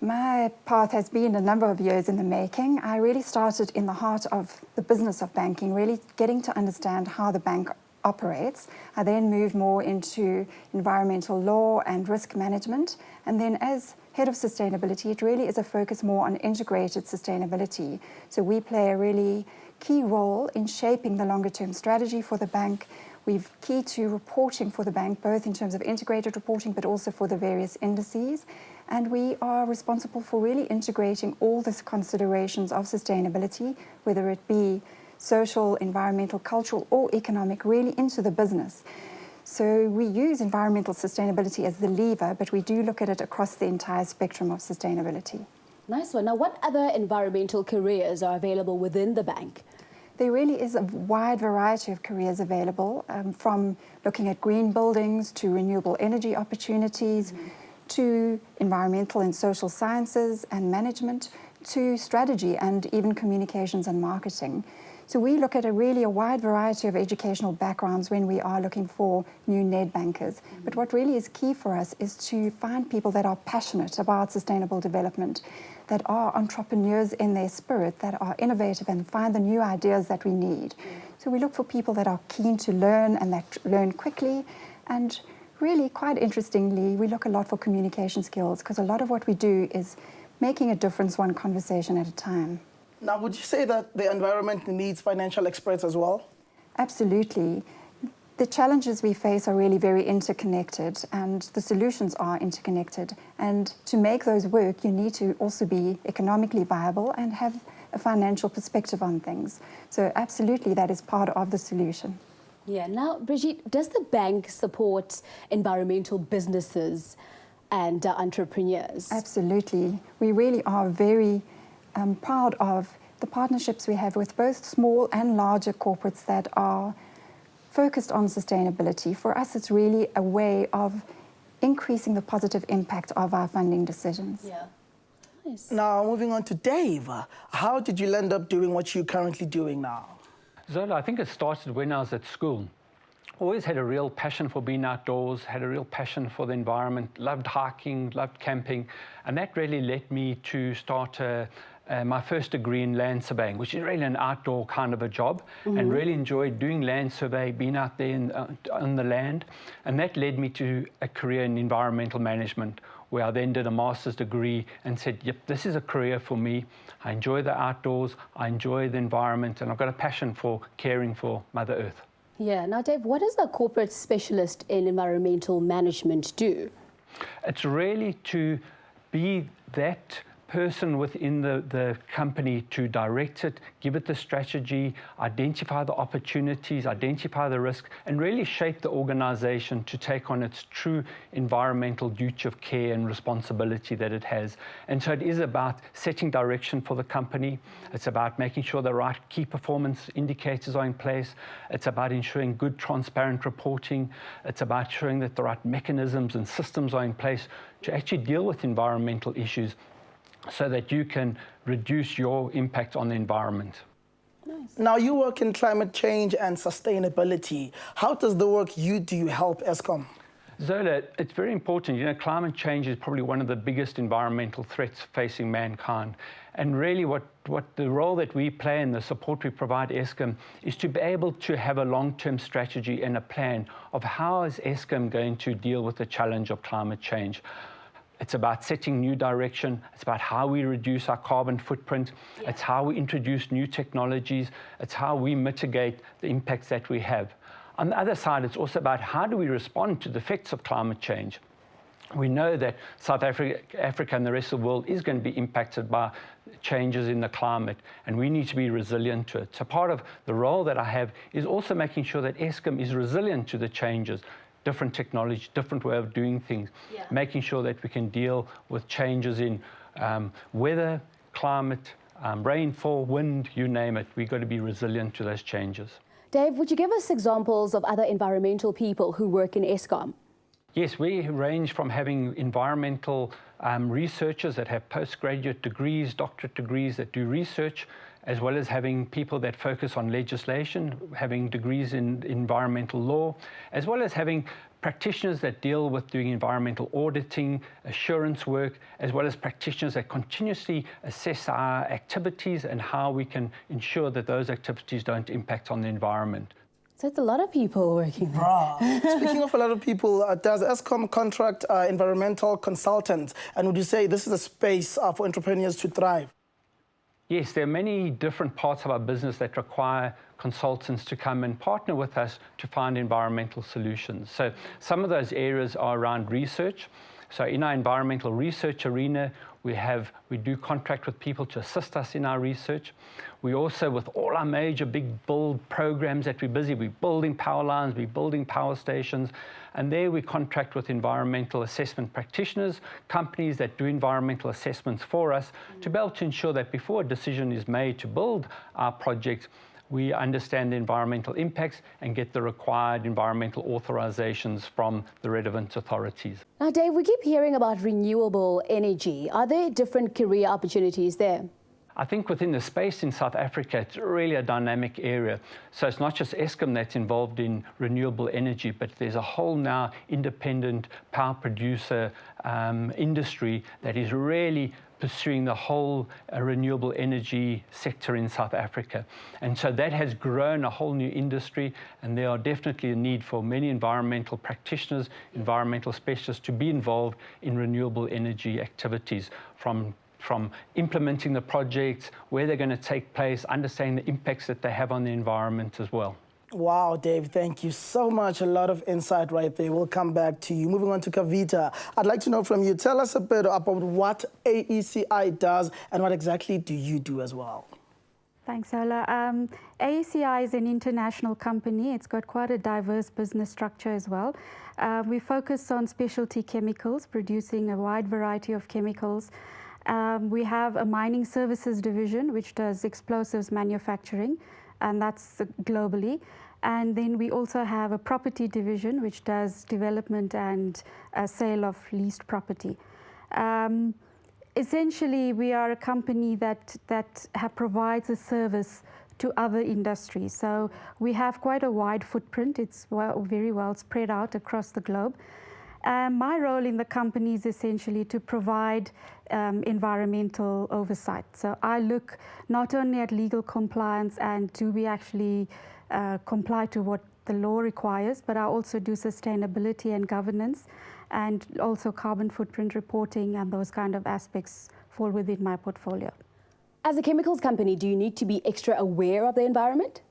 My path has been a number of years in the making. I really started in the heart of the business of banking, really getting to understand how the bank operates. I then moved more into environmental law and risk management. And then as head of sustainability, it really is a focus more on integrated sustainability. So we play a really key role in shaping the longer term strategy for the bank. We've key to reporting for the bank, both in terms of integrated reporting, but also for the various indices. And we are responsible for really integrating all the considerations of sustainability, whether it be social, environmental, cultural, or economic, really into the business. So we use environmental sustainability as the lever, but we do look at it across the entire spectrum of sustainability. Nice one. Now, what other environmental careers are available within the bank? There really is a wide variety of careers available, from looking at green buildings to renewable energy opportunities, to environmental and social sciences and management, to strategy and even communications and marketing. So we look at a wide variety of educational backgrounds when we are looking for new Nedbankers. But what really is key for us is to find people that are passionate about sustainable development, that are entrepreneurs in their spirit, that are innovative and find the new ideas that we need. So we look for people that are keen to learn and that learn quickly. And really, quite interestingly, we look a lot for communication skills, because a lot of what we do is making a difference one conversation at a time. Now, would you say that the environment needs financial experts as well? Absolutely. The challenges we face are really very interconnected, and the solutions are interconnected. And to make those work, you need to also be economically viable and have a financial perspective on things. So absolutely, that is part of the solution. Yeah. Now, Brigitte, does the bank support environmental businesses and entrepreneurs? Absolutely. We really are very proud of the partnerships we have with both small and larger corporates that are focused on sustainability. For us, it's really a way of increasing the positive impact of our funding decisions. Yeah. Nice. Now, moving on to Dave. How did you end up doing what you're currently doing now? Zola, I think it started when I was at school. Always had a real passion for being outdoors, had a real passion for the environment, loved hiking, loved camping, and that really led me to start a my first degree in land surveying, which is really an outdoor kind of a job, and really enjoyed doing land survey, being out there on the land. And that led me to a career in environmental management, where I then did a master's degree and said, yep, this is a career for me. I enjoy the outdoors, I enjoy the environment, and I've got a passion for caring for Mother Earth. Yeah. Now, Dave, what does the corporate specialist in environmental management do? It's really to be that person within the company to direct it, give it the strategy, identify the opportunities, identify the risks, and really shape the organization to take on its true environmental duty of care and responsibility that it has. And so it is about setting direction for the company. It's about making sure the right key performance indicators are in place. It's about ensuring good, transparent reporting. It's about ensuring that the right mechanisms and systems are in place to actually deal with environmental issues, so that you can reduce your impact on the environment. Nice. Now, you work in climate change and sustainability. How does the work you do help Eskom? Zola, it's very important. You know, climate change is probably one of the biggest environmental threats facing mankind. And really what the role that we play and the support we provide Eskom is to be able to have a long-term strategy and a plan of how is Eskom going to deal with the challenge of climate change. It's about setting new direction. It's about how we reduce our carbon footprint. Yeah. It's how we introduce new technologies. It's how we mitigate the impacts that we have. On the other side, it's also about how do we respond to the effects of climate change. We know that South Africa and the rest of the world is going to be impacted by changes in the climate, and we need to be resilient to it. So part of the role that I have is also making sure that Eskom is resilient to the changes, different technology, different way of doing things, making sure that we can deal with changes in weather, climate, rainfall, wind, you name it. We've got to be resilient to those changes. Dave, would you give us examples of other environmental people who work in Eskom? Yes, we range from having environmental researchers that have postgraduate degrees, doctorate degrees that do research, as well as having people that focus on legislation, having degrees in environmental law, as well as having practitioners that deal with doing environmental auditing, assurance work, as well as practitioners that continuously assess our activities and how we can ensure that those activities don't impact on the environment. So it's a lot of people working there. Speaking of a lot of people, does Eskom contract environmental consultants? And would you say this is a space for entrepreneurs to thrive? Yes, there are many different parts of our business that require consultants to come and partner with us to find environmental solutions. So some of those areas are around research. So in our environmental research arena, we do contract with people to assist us in our research. We also, with all our major big build programs that we're busy, we're building power lines, we're building power stations, and there we contract with environmental assessment practitioners, companies that do environmental assessments for us, to be able to ensure that before a decision is made to build our project, we understand the environmental impacts and get the required environmental authorizations from the relevant authorities. Now, Dave, we keep hearing about renewable energy. Are there different career opportunities there? I think within the space in South Africa, it's really a dynamic area. So it's not just Eskom that's involved in renewable energy, but there's a whole now independent power producer industry that is really pursuing the whole renewable energy sector in South Africa. And so that has grown a whole new industry, and there are definitely a need for many environmental practitioners, environmental specialists to be involved in renewable energy activities, from implementing the projects, where they're going to take place, understanding the impacts that they have on the environment as well. Wow, Dave, thank you so much. A lot of insight right there. We'll come back to you. Moving on to Kavita, I'd like to know from you, tell us a bit about what AECI does and what exactly do you do as well? Thanks, Ola. AECI is an international company. It's got quite a diverse business structure as well. We focus on specialty chemicals, producing a wide variety of chemicals. We have a mining services division, which does explosives manufacturing, and that's globally. And then we also have a property division, which does development and sale of leased property. Essentially, we are a company that provides a service to other industries. So we have quite a wide footprint. It's very well spread out across the globe. My role in the company is essentially to provide environmental oversight. So I look not only at legal compliance and do we actually comply to what the law requires, but I also do sustainability and governance, and also carbon footprint reporting, and those kind of aspects fall within my portfolio. As a chemicals company, do you need to be extra aware of the environment?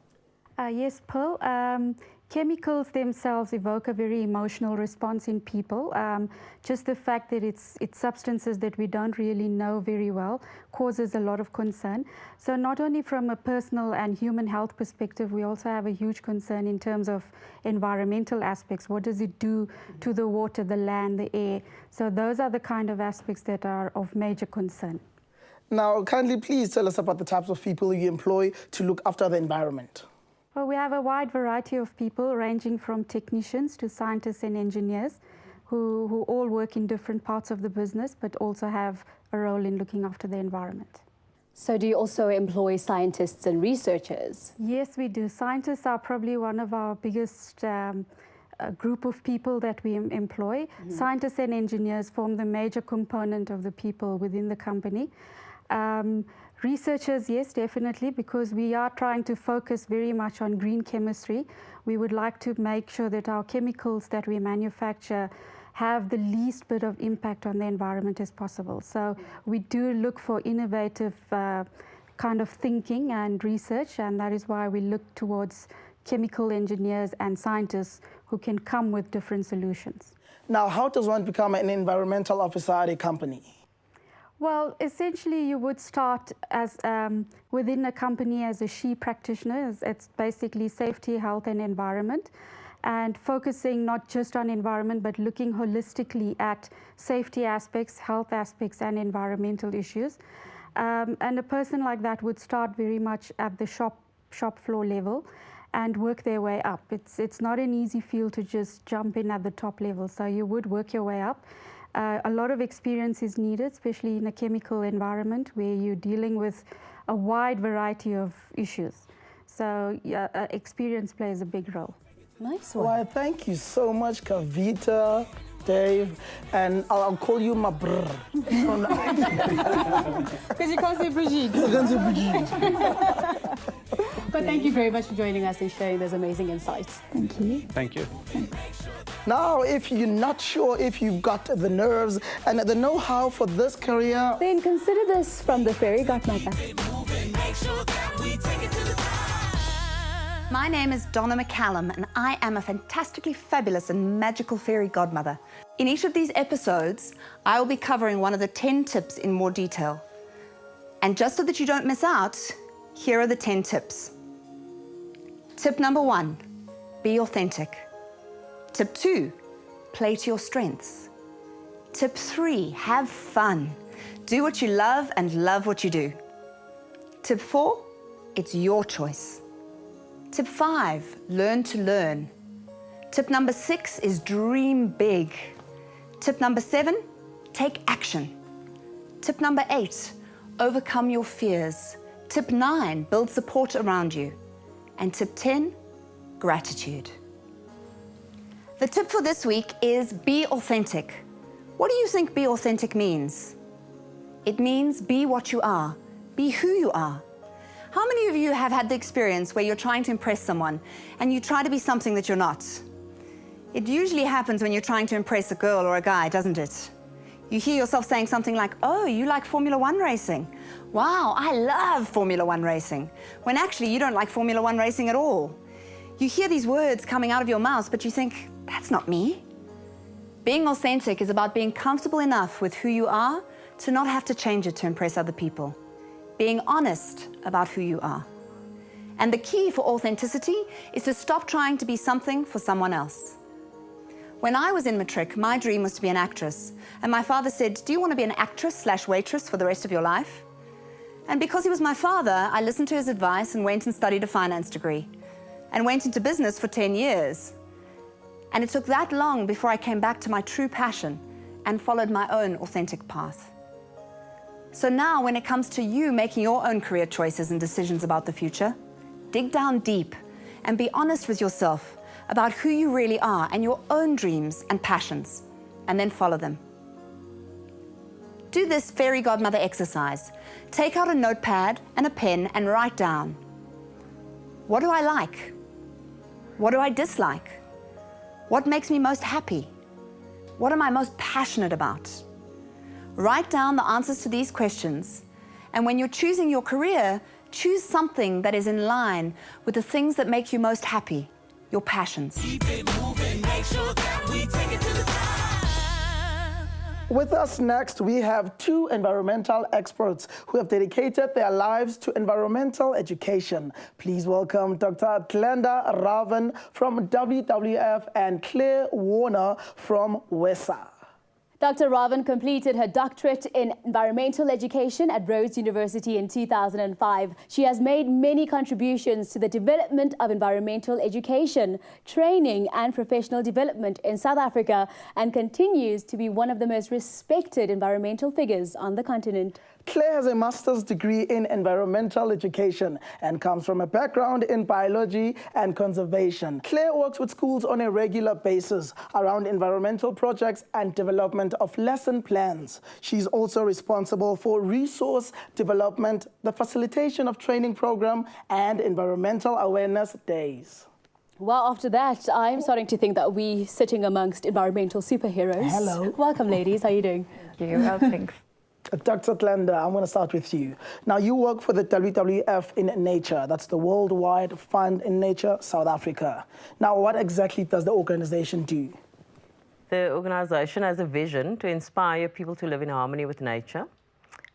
Yes, Pearl. Chemicals themselves evoke a very emotional response in people. Just the fact that it's substances that we don't really know very well causes a lot of concern. So not only from a personal and human health perspective, we also have a huge concern in terms of environmental aspects. What does it do to the water, the land, the air? So those are the kind of aspects that are of major concern. Now, kindly please tell us about the types of people you employ to look after the environment. Well, we have a wide variety of people, ranging from technicians to scientists and engineers, who all work in different parts of the business, but also have a role in looking after the environment. So do you also employ scientists and researchers? Yes, we do. Scientists are probably one of our biggest group of people that we employ. Mm-hmm. Scientists and engineers form the major component of the people within the company. Researchers, yes, definitely, because we are trying to focus very much on green chemistry. We would like to make sure that our chemicals that we manufacture have the least bit of impact on the environment as possible. So we do look for innovative kind of thinking and research, and that is why we look towards chemical engineers and scientists who can come with different solutions. Now, how does one become an environmental officer at a company? Well, essentially, you would start as within a company as a SHE practitioner. It's basically safety, health, and environment, and focusing not just on environment, but looking holistically at safety aspects, health aspects, and environmental issues. And a person like that would start very much at the shop floor level and work their way up. It's not an easy field to just jump in at the top level, so you would work your way up. A lot of experience is needed, especially in a chemical environment where you're dealing with a wide variety of issues. So experience plays a big role. Nice one. Well, thank you so much, Kavita, Dave, and I'll call you my brr. Because you can't say Brigitte. I can't say Brigitte. But thank you very much for joining us and sharing those amazing insights. Thank you. Thank you. Now, if you're not sure if you've got the nerves and the know-how for this career, then consider this from the Fairy Godmother. My name is Donna McCallum, and I am a fantastically fabulous and magical fairy godmother. In each of these episodes, I will be covering one of the 10 tips in more detail. And just so that you don't miss out, here are the 10 tips. Tip number 1, be authentic. Tip 2, play to your strengths. Tip 3, have fun. Do what you love and love what you do. Tip 4, it's your choice. Tip 5, learn to learn. Tip number 6 is dream big. Tip number 7, take action. Tip number 8, overcome your fears. Tip 9, build support around you. And tip 10, gratitude. The tip for this week is be authentic. What do you think be authentic means? It means be what you are, be who you are. How many of you have had the experience where you're trying to impress someone and you try to be something that you're not? It usually happens when you're trying to impress a girl or a guy, doesn't it? You hear yourself saying something like, oh, you like Formula One racing. Wow, I love Formula One racing. When actually you don't like Formula One racing at all. You hear these words coming out of your mouth, but you think, that's not me. Being authentic is about being comfortable enough with who you are to not have to change it to impress other people. Being honest about who you are. And the key for authenticity is to stop trying to be something for someone else. When I was in matric, my dream was to be an actress. And my father said, do you want to be an actress/waitress for the rest of your life? And because he was my father, I listened to his advice and went and studied a finance degree. And went into business for 10 years. And it took that long before I came back to my true passion and followed my own authentic path. So now when it comes to you making your own career choices and decisions about the future, dig down deep and be honest with yourself about who you really are and your own dreams and passions. and then follow them. Do this fairy godmother exercise. Take out a notepad and a pen and write down, what do I like? What do I dislike? What makes me most happy? What am I most passionate about? Write down the answers to these questions, and when you're choosing your career, choose something that is in line with the things that make you most happy, your passions. Keep it moving, make sure that we take it to the top. With us next, we have two environmental experts who have dedicated their lives to environmental education. Please welcome Dr. Glenda Raven from WWF and Claire Warner from WESA. Dr. Raven completed her doctorate in environmental education at Rhodes University in 2005. She has made many contributions to the development of environmental education, training and professional development in South Africa and continues to be one of the most respected environmental figures on the continent. Claire has a master's degree in environmental education and comes from a background in biology and conservation. Claire works with schools on a regular basis around environmental projects and development of lesson plans. She's also responsible for resource development, the facilitation of training program, and environmental awareness days. Well, after that, I'm starting to think that we're sitting amongst environmental superheroes. Hello. Welcome, ladies. How are you doing? Thank you. Well, thanks. Dr. Glenda, I'm going to start with you. Now, you work for the WWF in Nature. That's the Worldwide Fund in Nature, South Africa. Now, what exactly does the organization do? The organization has a vision to inspire people to live in harmony with nature,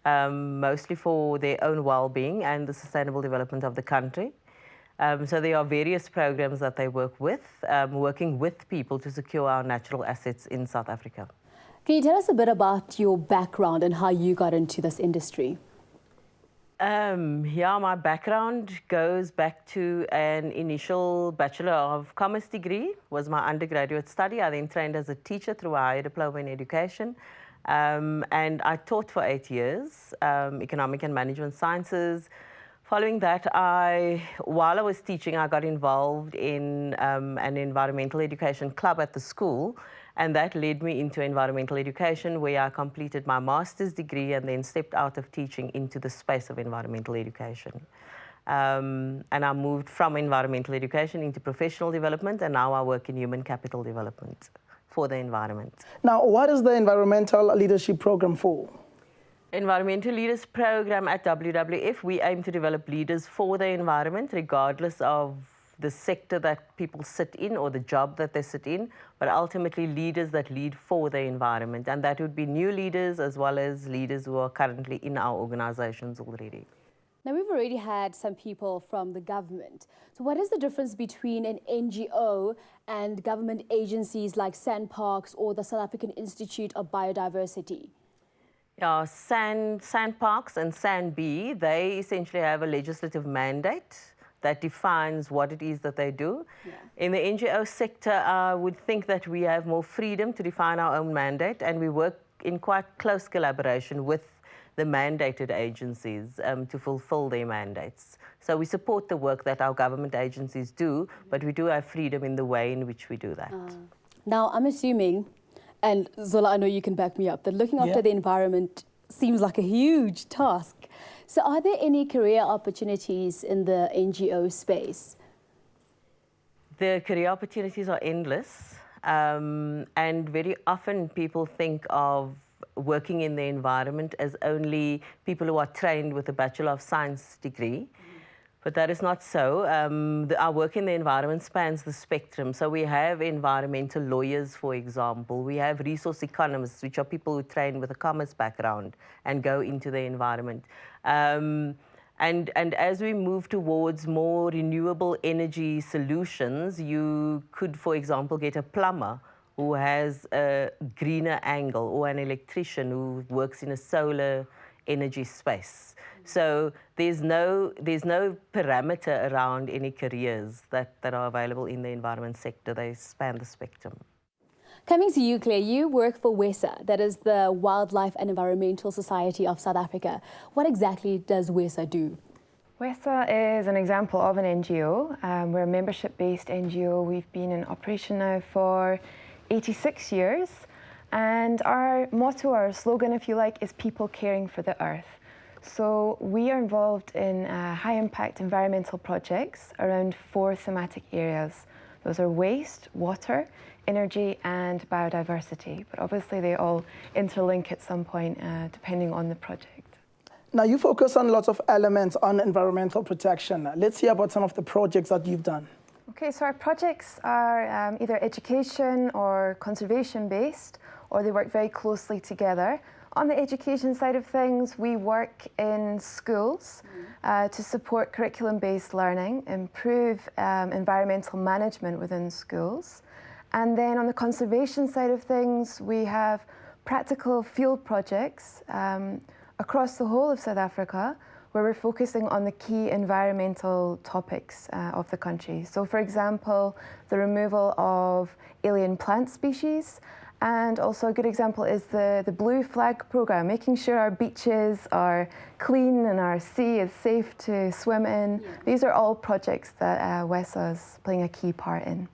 mostly for their own well-being and the sustainable development of the country. So there are various programs that they work with, working with people to secure our natural assets in South Africa. Can you tell us a bit about your background and how you got into this industry? Yeah, my background goes back to an initial Bachelor of Commerce degree, was my undergraduate study. I then trained as a teacher through a higher diploma in education. And I taught for 8 years, economic and management sciences. Following that, while I was teaching, I got involved in an environmental education club at the school. And that led me into environmental education, where I completed my master's degree and then stepped out of teaching into the space of environmental education. And I moved from environmental education into professional development, and now I work in human capital development for the environment. Now, what is the Environmental Leadership Program for? Environmental Leaders Program at WWF, we aim to develop leaders for the environment, regardless of the sector that people sit in or the job that they sit in, but ultimately leaders that lead for the environment. And that would be new leaders as well as leaders who are currently in our organizations already. Now, we've already had some people from the government. So what is the difference between an NGO and government agencies like SANParks or the South African Institute of Biodiversity? Yeah, SANParks and SANB, they essentially have a legislative mandate that defines what it is that they do. Yeah. In the NGO sector, I would think that we have more freedom to define our own mandate, and we work in quite close collaboration with the mandated agencies to fulfill their mandates. So we support the work that our government agencies do, but we do have freedom in the way in which we do that. Now, I'm assuming, and Zola, I know you can back me up, that looking after the environment seems like a huge task. So are there any career opportunities in the NGO space? The career opportunities are endless, and very often people think of working in the environment as only people who are trained with a Bachelor of Science degree. But that is not so. Our work in the environment spans the spectrum. So we have environmental lawyers, for example. We have resource economists, which are people who train with a commerce background and go into the environment. And as we move towards more renewable energy solutions, you could, for example, get a plumber who has a greener angle, or an electrician who works in a solar energy space. So there's no parameter around any careers that are available in the environment sector. They span the spectrum. Coming to you, Claire, you work for WESA, that is the Wildlife and Environmental Society of South Africa. What exactly does WESA do? WESA is an example of an NGO. We're a membership-based NGO. We've been in operation now for 86 years. And our motto, our slogan, if you like, is people caring for the earth. So we are involved in high-impact environmental projects around 4 thematic areas. Those are waste, water, energy, and biodiversity. But obviously they all interlink at some point, depending on the project. Now, you focus on lots of elements on environmental protection. Let's hear about some of the projects that you've done. Okay, so our projects are either education or conservation-based, or they work very closely together. On the education side of things, we work in schools to support curriculum-based learning, improve environmental management within schools. And then on the conservation side of things, we have practical field projects across the whole of South Africa, where we're focusing on the key environmental topics of the country. So for example, the removal of alien plant species, and also a good example is the Blue Flag program, making sure our beaches are clean and our sea is safe to swim in. These are all projects that WESA is playing a key part in.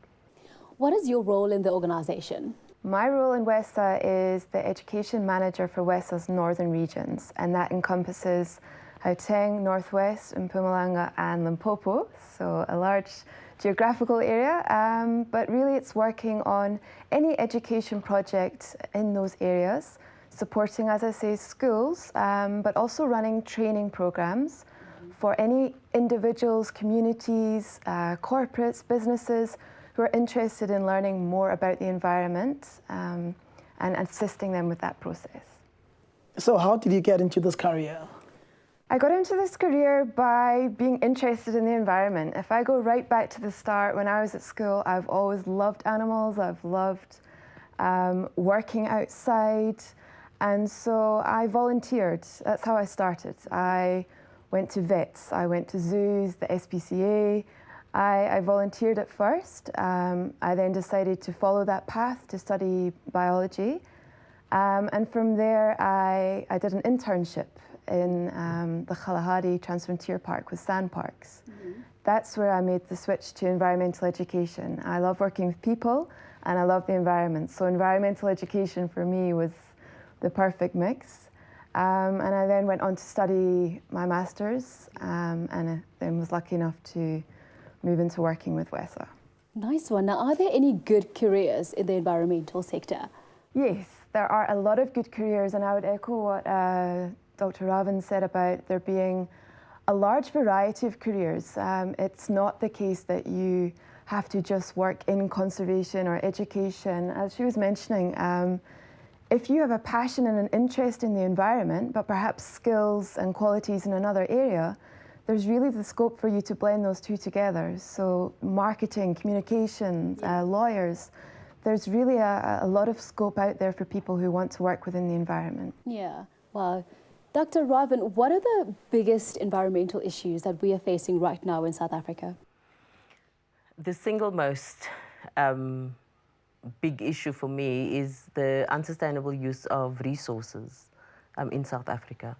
What is your role in the organization? My role in WESA is the education manager for WESA's northern regions, and that encompasses Gauteng, Northwest, Mpumalanga and Limpopo, so a large geographical area, but really it's working on any education project in those areas, supporting, as I say, schools, but also running training programs for any individuals, communities, corporates, businesses who are interested in learning more about the environment and assisting them with that process. So how did you get into this career? I got into this career by being interested in the environment. If I go right back to the start, when I was at school, I've always loved animals. I've loved working outside. And so I volunteered. That's how I started. I went to vets. I went to zoos, the SPCA. I volunteered at first. I then decided to follow that path to study biology. And from there, I did an internship in the Kalahari Transfrontier Park with SANParks. That's where I made the switch to environmental education. I love working with people and I love the environment. So environmental education for me was the perfect mix. And I then went on to study my master's and then was lucky enough to move into working with WESA. Nice one. Now, are there any good careers in the environmental sector? Yes, there are a lot of good careers, and I would echo what Dr. Ravan said about there being a large variety of careers. It's not the case that you have to just work in conservation or education. As she was mentioning, if you have a passion and an interest in the environment, but perhaps skills and qualities in another area, there's really the scope for you to blend those two together. So marketing, communications, lawyers, there's really a lot of scope out there for people who want to work within the environment. Yeah, wow. Dr. Ravan, what are the biggest environmental issues that we are facing right now in South Africa? The single most big issue for me is the unsustainable use of resources in South Africa.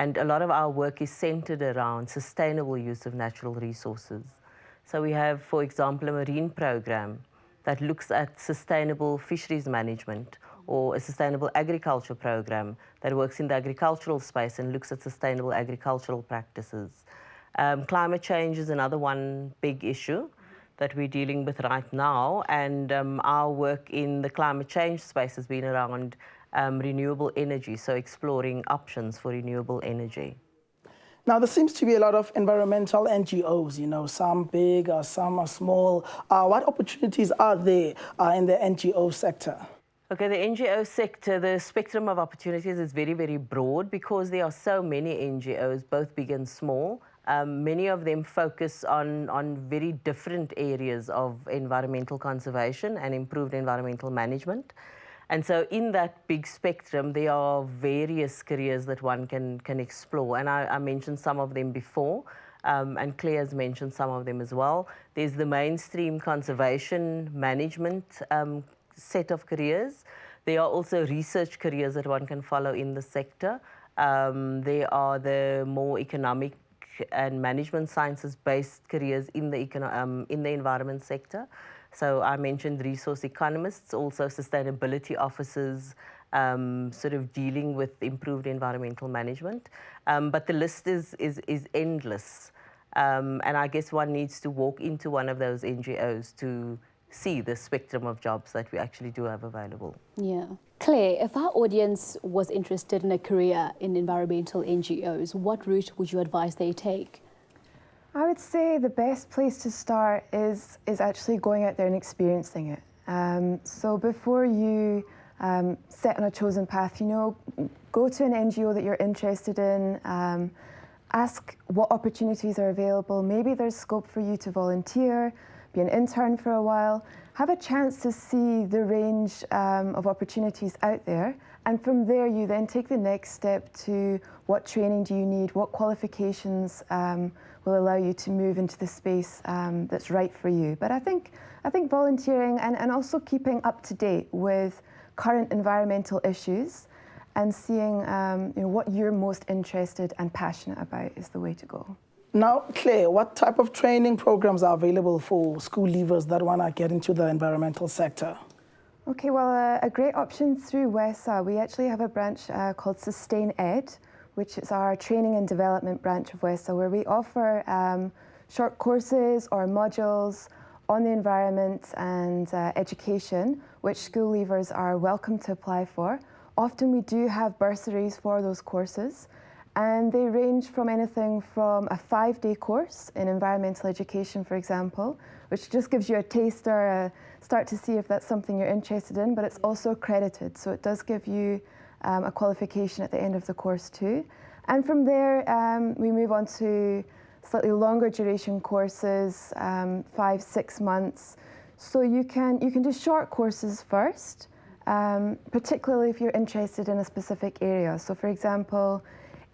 And a lot of our work is centered around sustainable use of natural resources. So we have, for example, a marine program that looks at sustainable fisheries management, or a sustainable agriculture program that works in the agricultural space and looks at sustainable agricultural practices. Climate change is another one big issue that we're dealing with right now, and our work in the climate change space has been around renewable energy, so exploring options for renewable energy. Now, there seems to be a lot of environmental NGOs, you know, some big, some are small. What opportunities are there in the NGO sector? Okay, the NGO sector, the spectrum of opportunities is very, very broad because there are so many NGOs, both big and small. Many of them focus on very different areas of environmental conservation and improved environmental management. And so in that big spectrum, there are various careers that one can explore. And I mentioned some of them before, and Claire has mentioned some of them as well. There's the mainstream conservation management set of careers. There are also research careers that one can follow in the sector. There are the more economic and management sciences-based careers in the environment sector. So I mentioned resource economists, also sustainability officers, sort of dealing with improved environmental management. But the list is endless. And I guess one needs to walk into one of those NGOs to see the spectrum of jobs that we actually do have available. Yeah. Claire, if our audience was interested in a career in environmental NGOs, what route would you advise they take? I would say the best place to start is actually going out there and experiencing it. So before you set on a chosen path, go to an NGO that you're interested in, ask what opportunities are available. Maybe there's scope for you to volunteer, be an intern for a while, have a chance to see the range of opportunities out there. And from there, you then take the next step to what training do you need, what qualifications will allow you to move into the space that's right for you. But I think volunteering and also keeping up to date with current environmental issues and seeing what you're most interested and passionate about is the way to go. Now, Claire, what type of training programs are available for school leavers that want to get into the environmental sector? Okay, well, a great option through WESA, we actually have a branch called Sustain Ed, which is our training and development branch of WESA, where we offer short courses or modules on the environment and education, which school leavers are welcome to apply for. Often we do have bursaries for those courses, and they range from anything from a 5-day course in environmental education, for example, which just gives you a taste or a start to see if that's something you're interested in, but it's also accredited, so it does give you a qualification at the end of the course too. And from there, we move on to slightly longer duration courses, 5-6 months. So you can do short courses first, particularly if you're interested in a specific area. So for example,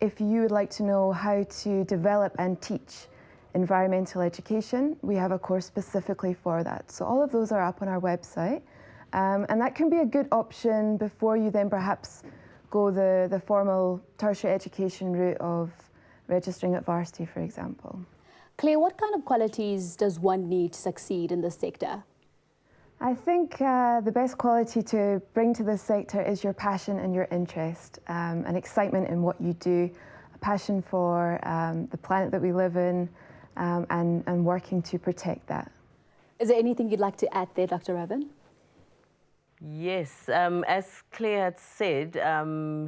if you would like to know how to develop and teach environmental education, we have a course specifically for that. So all of those are up on our website. And that can be a good option before you then perhaps go the formal tertiary education route of registering at varsity, for example. Claire, what kind of qualities does one need to succeed in this sector? I think the best quality to bring to this sector is your passion and your interest, and excitement in what you do, a passion for the planet that we live in, and working to protect that. Is there anything you'd like to add there, Dr. Raven? Yes, as Claire had said,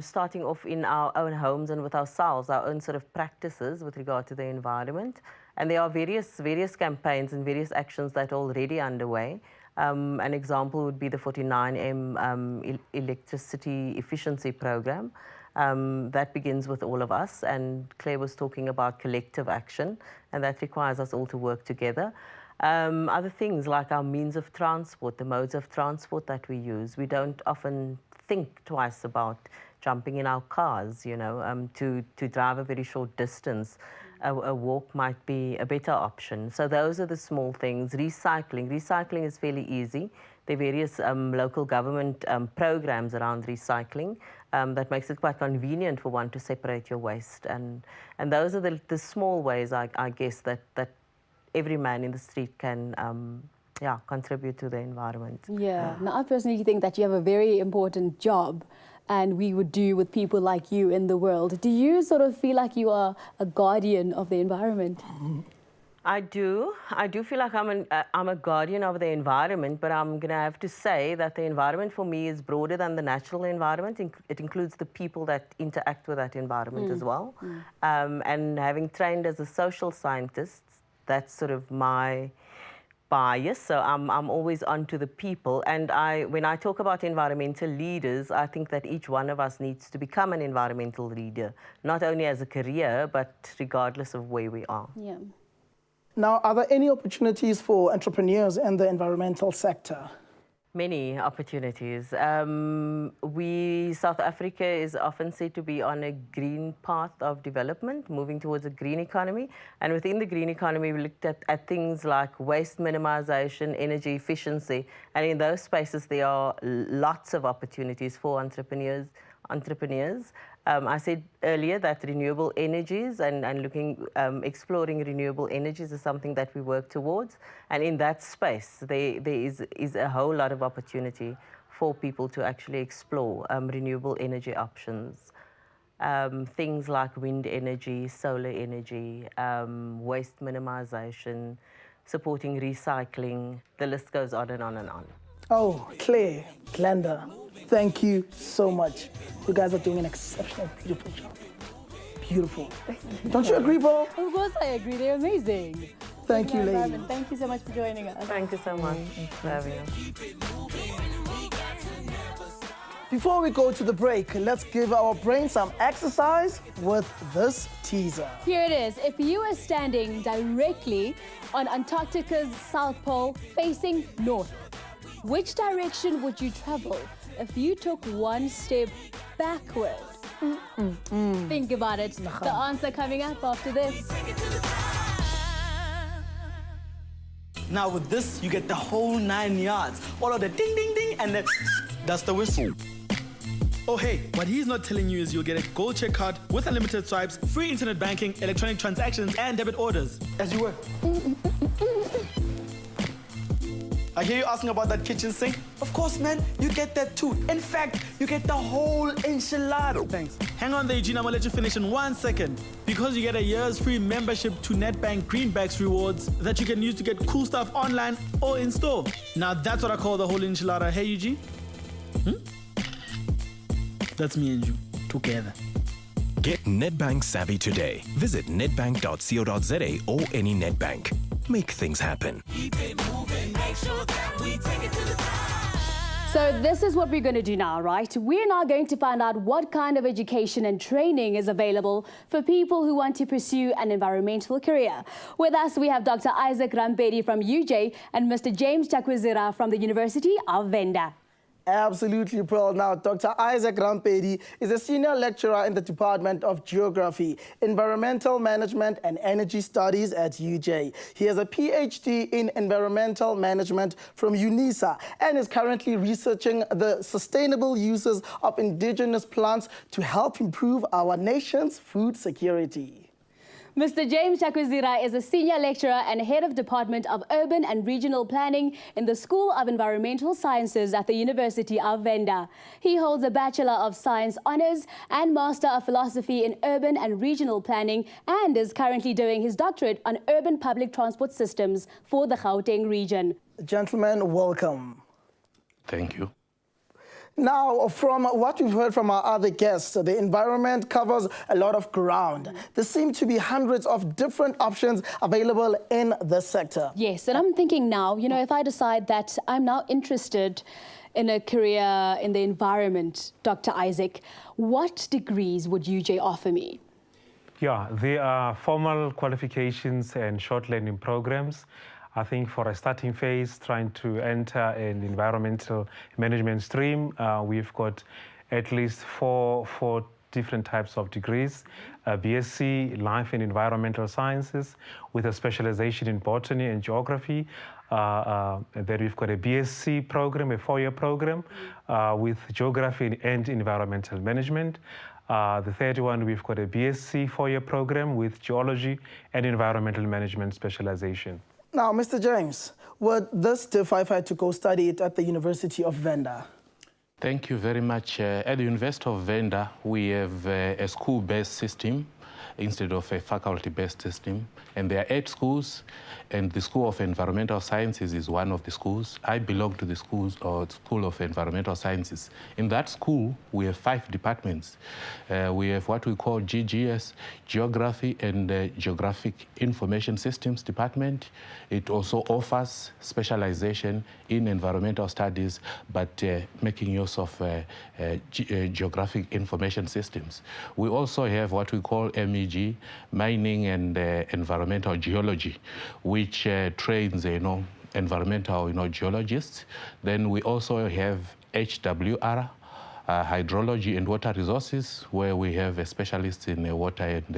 starting off in our own homes and with ourselves, our own sort of practices with regard to the environment. And there are various campaigns and various actions that are already underway. An example would be the 49M electricity efficiency program. That begins with all of us, and Claire was talking about collective action, and that requires us all to work together. Other things like our means of transport, the modes of transport that we use. We don't often think twice about jumping in our cars, to drive a very short distance. A walk might be a better option. So those are the small things. Recycling is fairly easy. There are various local government programs around recycling that makes it quite convenient for one to separate your waste. And those are the small ways, I guess, that every man in the street can contribute to the environment. Yeah. Now, I personally think that you have a very important job, and we would do with people like you in the world. Do you sort of feel like you are a guardian of the environment? I do feel like I'm a guardian of the environment, but I'm going to have to say that the environment for me is broader than the natural environment. It includes the people that interact with that environment as well. And having trained as a social scientist, that's sort of my bias. So I'm always onto the people. And when I talk about environmental leaders, I think that each one of us needs to become an environmental leader, not only as a career, but regardless of where we are. Yeah. Now, are there any opportunities for entrepreneurs in the environmental sector? Many opportunities. South Africa is often said to be on a green path of development, moving towards a green economy. And within the green economy, we looked at things like waste minimization, energy efficiency. And in those spaces, there are lots of opportunities for entrepreneurs. I said earlier that renewable energies and exploring renewable energies is something that we work towards. And in that space, there is a whole lot of opportunity for people to actually explore renewable energy options. Things like wind energy, solar energy, waste minimization, supporting recycling. The list goes on and on and on. Oh, Claire, Glenda, thank you so much. You guys are doing an exceptional, beautiful job. Beautiful. Don't you agree, Paul? Of course I agree. They're amazing. Thank you, ladies. Thank you so much for joining us. Thank you so much for having us. Before we go to the break, let's give our brain some exercise with this teaser. Here it is. If you were standing directly on Antarctica's South Pole facing north, which direction would you travel if you took one step backward? Think about it. The answer coming up after this. Now with this, you get the whole 9 yards. All of the ding, ding, ding, and that's the whistle. Oh hey, what he's not telling you is you'll get a gold check card with unlimited swipes, free internet banking, electronic transactions, and debit orders. As you were. I hear you asking about that kitchen sink. Of course, man, you get that too. In fact, you get the whole enchilada. Thanks. Hang on there, Eugene, I'm gonna let you finish in 1 second. Because you get a year's free membership to Nedbank Greenbacks rewards that you can use to get cool stuff online or in store. Now that's what I call the whole enchilada. Hey, Eugene? That's me and you, together. Get Nedbank savvy today. Visit nedbank.co.za or any Nedbank. Make things happen. So this is what we're going to do now, right? We're now going to find out what kind of education and training is available for people who want to pursue an environmental career. With us, we have Dr. Isaac Rampedi from UJ and Mr. James Chakwizira from the University of Venda. Absolutely, Pearl. Now, Dr. Isaac Rampedi is a senior lecturer in the Department of Geography, Environmental Management and Energy Studies at UJ. He has a PhD in Environmental Management from UNISA and is currently researching the sustainable uses of indigenous plants to help improve our nation's food security. Mr. James Chakwizira is a senior lecturer and head of Department of Urban and Regional Planning in the School of Environmental Sciences at the University of Venda. He holds a Bachelor of Science Honours and Master of Philosophy in Urban and Regional Planning and is currently doing his doctorate on urban public transport systems for the Gauteng region. Gentlemen, welcome. Thank you. Now, from what we've heard from our other guests, the environment covers a lot of ground. There seem to be hundreds of different options available in the sector. Yes, and I'm thinking now, you know, if I decide that I'm now interested in a career in the environment, Dr. Isaac, what degrees would UJ offer me? Yeah, there are formal qualifications and short learning programs. I think for a starting phase, trying to enter an environmental management stream, we've got at least four different types of degrees. A BSc, Life and Environmental Sciences, with a specialization in botany and geography. And then we've got a BSc program, a 4-year program, with geography and environmental management. The third one, we've got a BSc 4-year program with geology and environmental management specialization. Now, Mr. James, would this differ if I had to go study it at the University of Venda? Thank you very much. At the University of Venda, we have a school-based system instead of a faculty-based system. And there are 8 schools, and the School of Environmental Sciences is one of the schools. I belong to the School of Environmental Sciences. In that school, we have 5 departments. We have what we call GGS, Geography and Geographic Information Systems Department. It also offers specialization in environmental studies, but making use of geographic information systems. We also have what we call MEG, Mining and Environmental Geology, which trains, environmental, geologists. Then we also have HWR, hydrology and water resources, where we have a specialist in water and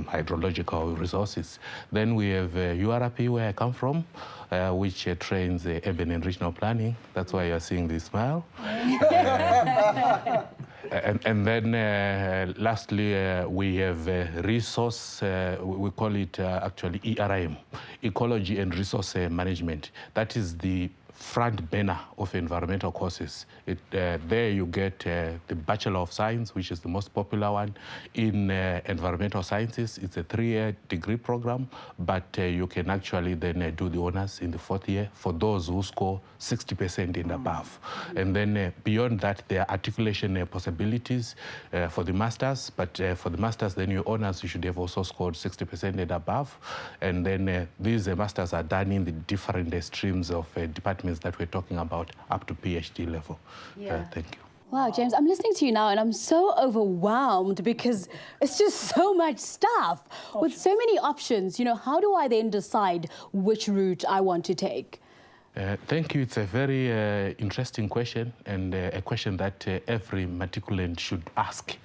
hydrological resources. Then we have URP, where I come from, which trains urban and regional planning. That's why you're seeing this smile. And then lastly, we have resource, we call it actually ERM, Ecology and Resource Management. That is the front banner of environmental courses. There you get the Bachelor of Science, which is the most popular one in environmental sciences. It's a 3-year degree program, but you can actually then do the honors in the 4th year for those who score 60% and above. And then beyond that, there are articulation possibilities for the masters, but for the masters, then your honors, you should have also scored 60% and above. And then these masters are done in the different streams of departments that we're talking about up to PhD level. Thank you. Wow, James, I'm listening to you now and I'm so overwhelmed because it's just so much stuff. With so many options, you know, how do I then decide which route I want to take? Thank you. It's a very interesting question, and a question that every matriculant should ask.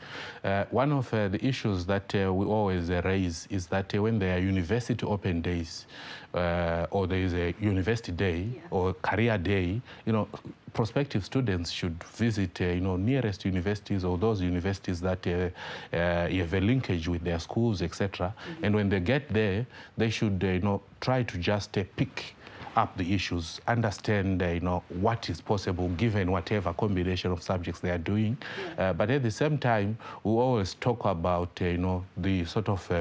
One of the issues that we always raise is that when there are university open days, or there is a university day or career day, you know, prospective students should visit, you know, nearest universities or those universities that have a linkage with their schools, etc. And when they get there, they should, you know, try to just pick up the issues, understand, you know, what is possible given whatever combination of subjects they are doing. But at the same time, we always talk about, you know, the sort of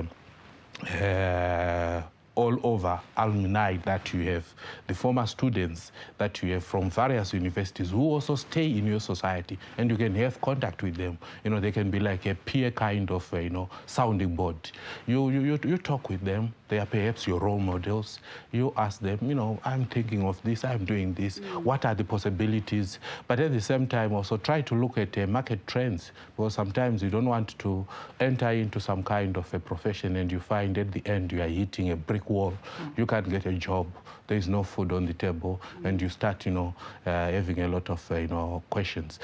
all over alumni that you have, the former students that you have from various universities who also stay in your society, and you can have contact with them. You know, they can be like a peer kind of, you know, sounding board. You talk with them. They are perhaps your role models. You ask them, you know, I'm thinking of this, I'm doing this. What are the possibilities? But at the same time, also try to look at market trends, because sometimes you don't want to enter into some kind of a profession and you find at the end you are hitting a brick wall. You can't get a job. There is no food on the table, and you start, you know, having a lot of, you know, questions.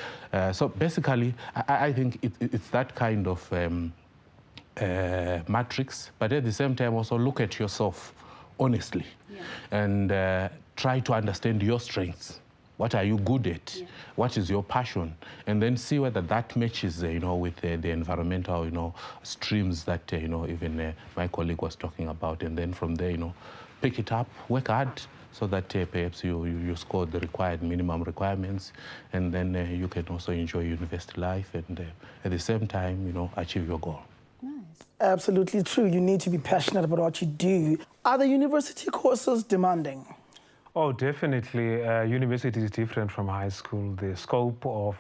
So basically, I think it's that kind of matrix, but at the same time also look at yourself honestly and try to understand your strengths. What are you good at? What is your passion? And then see whether that matches, you know, with the environmental, you know, streams that, you know, even my colleague was talking about. And then from there, you know, pick it up, work hard, so that perhaps you score the required minimum requirements, and then you can also enjoy university life and at the same time, you know, achieve your goal. Absolutely true. You need to be passionate about what you do. Are the university courses demanding? Oh, definitely. University is different from high school. The scope of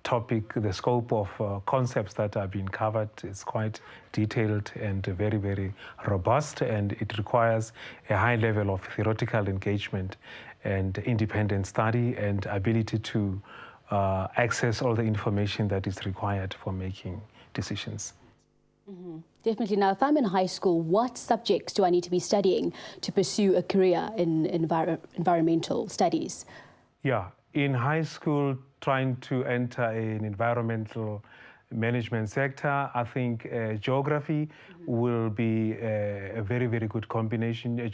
topic, the scope of concepts that are being covered is quite detailed and very, very robust, and it requires a high level of theoretical engagement and independent study and ability to access all the information that is required for making decisions. Definitely. Now, if I'm in high school, what subjects do I need to be studying to pursue a career in environmental studies? Yeah, in high school, trying to enter an environmental management sector, I think geography will be a very, very good combination. A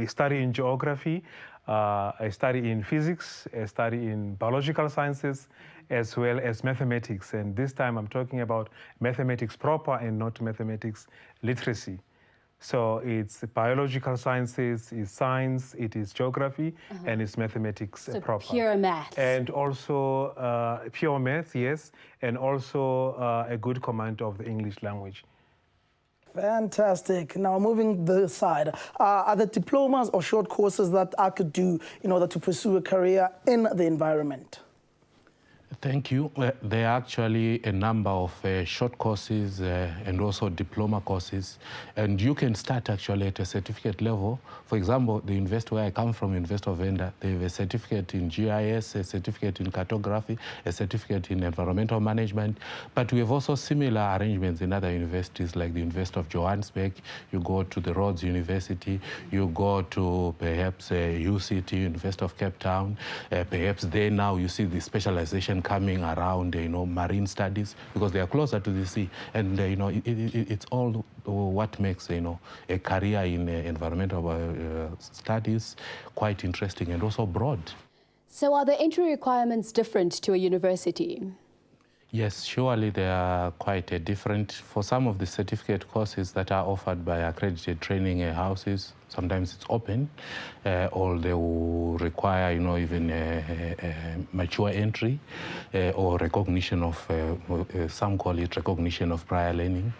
study in geography, a study in physics, a study in biological sciences, as well as mathematics. And this time I'm talking about mathematics proper and not mathematics literacy. So it's biological sciences, it's science, it is geography, and it's mathematics so proper. Pure maths. And also pure maths, yes, and also a good command of the English language. Fantastic. Now, moving this side, are there diplomas or short courses that I could do in order to pursue a career in the environment? Thank you. There are actually a number of short courses and also diploma courses, and you can start actually at a certificate level. For example, the university where I come from, University of Venda, they have a certificate in GIS, a certificate in cartography, a certificate in environmental management, but we have also similar arrangements in other universities like the University of Johannesburg. You go to the Rhodes University, you go to perhaps UCT, University of Cape Town, perhaps there now you see the specialization coming around, you know, marine studies, because they are closer to the sea, and you know, it's all what makes, you know, a career in environmental studies quite interesting and also broad. So are the entry requirements different to a university? Yes, surely they are quite different. For some of the certificate courses that are offered by accredited training houses, sometimes it's open, or they will require, even mature entry or recognition of, some call it recognition of prior learning.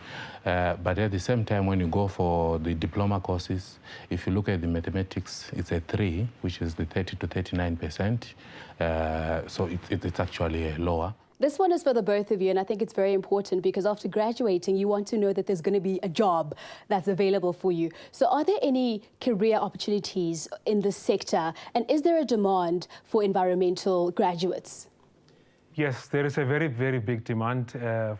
But at the same time, when you go for the diploma courses, if you look at the mathematics, it's a 3, which is the 30 to 39%. So it's actually lower. This one is for the both of you, and I think it's very important because after graduating, you want to know that there's going to be a job that's available for you. So are there any career opportunities in this sector, and is there a demand for environmental graduates? Yes, there is a very, very big demand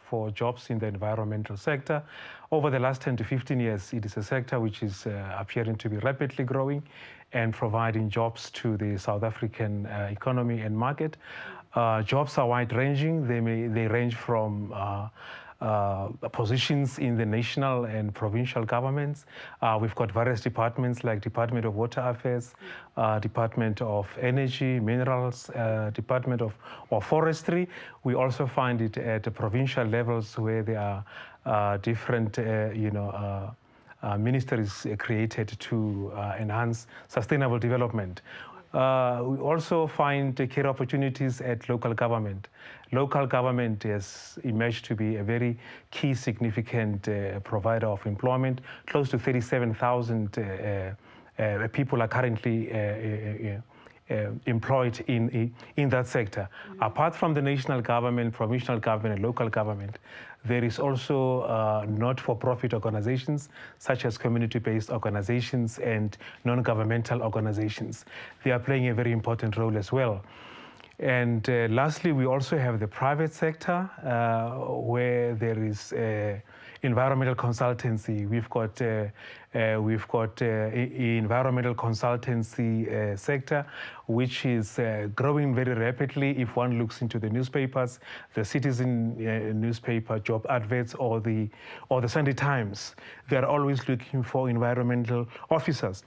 for jobs in the environmental sector. Over the last 10 to 15 years, it is a sector which is appearing to be rapidly growing and providing jobs to the South African economy and market. Jobs are wide-ranging. They range from positions in the national and provincial governments. We've got various departments like Department of Water Affairs, Department of Energy, Minerals, Department of Forestry. We also find it at the provincial levels where there are different, ministries created to enhance sustainable development. We also find career opportunities at local government. Local government has emerged to be a very key, significant provider of employment. Close to 37,000 people are currently employed in that sector. Apart from the national government, provincial government, and local government, there is also not-for-profit organizations such as community-based organizations and non-governmental organizations. They are playing a very important role as well. And lastly, we also have the private sector where there is environmental consultancy. We've got environmental consultancy sector, which is growing very rapidly. If one looks into the newspapers, the Citizen newspaper, job adverts, or the Sunday Times, they're always looking for environmental officers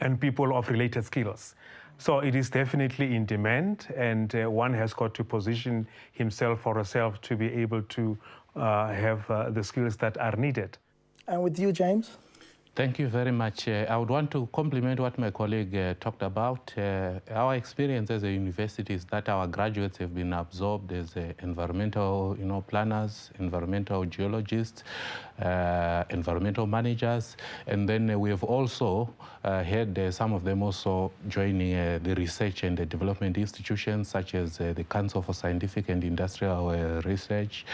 and people of related skills. So it is definitely in demand, and one has got to position himself or herself to be able to have the skills that are needed. And with you, James? Thank you very much. I would want to complement what my colleague talked about. Our experience as a university is that our graduates have been absorbed as environmental planners, environmental geologists, environmental managers, and then we have also had some of them also joining the research and the development institutions such as the Council for Scientific and Industrial Research,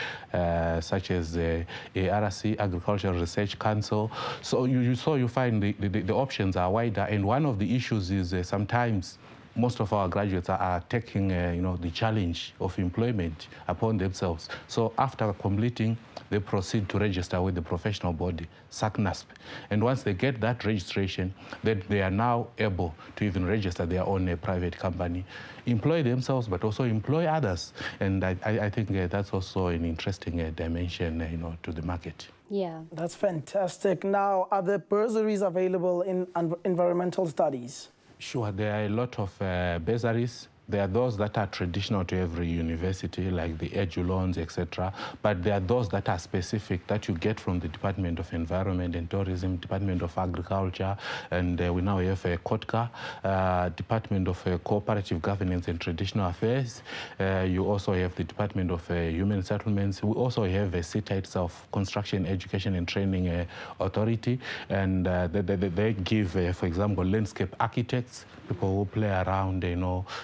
such as ARC, Agricultural Research Council. So you find the options are wider, and one of the issues is sometimes most of our graduates are taking the challenge of employment upon themselves. So after completing, they proceed to register with the professional body, SACNASP. And once they get that registration, then they are now able to even register their own private company, employ themselves, but also employ others. And I think that's also an interesting dimension to the market. Yeah. That's fantastic. Now, are there bursaries available in environmental studies? Sure, there are a lot of bursaries. There are those that are traditional to every university, like the EDU loans, etc. But there are those that are specific that you get from the Department of Environment and Tourism, Department of Agriculture, and we now have a COTCA, Department of Cooperative Governance and Traditional Affairs. You also have the Department of Human Settlements. We also have a CETA itself, Construction, Education and Training Authority, and they give, for example, landscape architects, people who play around,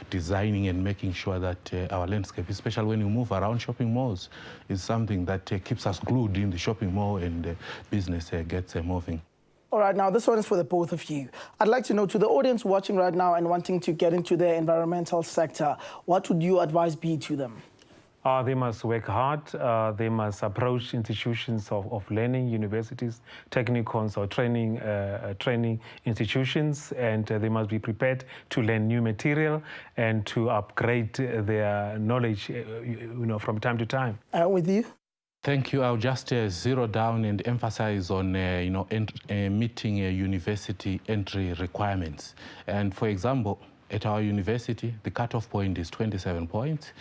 designing and making sure that our landscape, especially when you move around shopping malls, is something that keeps us glued in the shopping mall and business gets moving. All right, now this one is for the both of you. I'd like to know, to the audience watching right now and wanting to get into the environmental sector, what would your advice be to them? They must work hard. They must approach institutions of learning, universities, technicons, or training institutions, and they must be prepared to learn new material and to upgrade their knowledge, from time to time. With you? Thank you. I'll just zero down and emphasize on, meeting university entry requirements. And for example, At our university, the cutoff point is 27 points.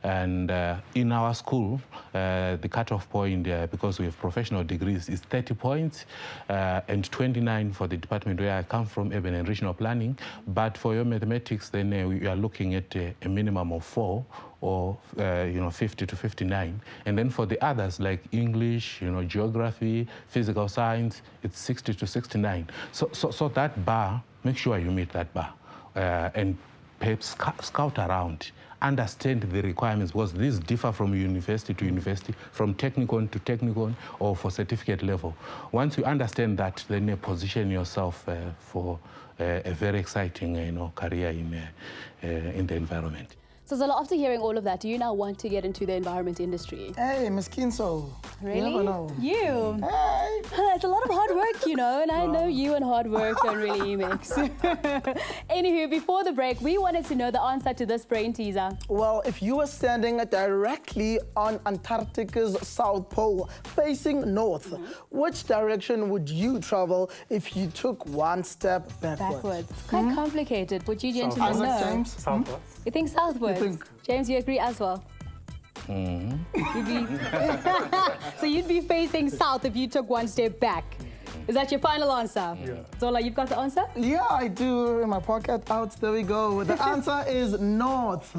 And in our school, the cutoff point, because we have professional degrees, is 30 points and 29 for the department where I come from, urban and regional planning. But for your mathematics, then we are looking at a minimum of 4 or 50 to 59. And then for the others, like English, geography, physical science, it's 60 to 69. So that bar, make sure you meet that bar. And perhaps scout around, understand the requirements, because these differ from university to university, from technicon to technicon, or for certificate level. Once you understand that, then you position yourself for a very exciting career in the environment. So Zola, after hearing all of that, do you now want to get into the environment industry? Hey, Ms. Kinso. Really? You never know. You? Hey. It's a lot of hard work, and I know you and hard work don't really mix. Anywho, before the break, we wanted to know the answer to this brain teaser. Well, if you were standing directly on Antarctica's South Pole, facing north, which direction would you travel if you took one step backwards? Quite complicated. Would you gentlemen know? James? Southwards. You think southwards? James, you agree as well? So you'd be facing south if you took one step back. Is that your final answer? Yeah. Zola, you've got the answer? Yeah, I do. In my pocket. Out. There we go. The answer is north.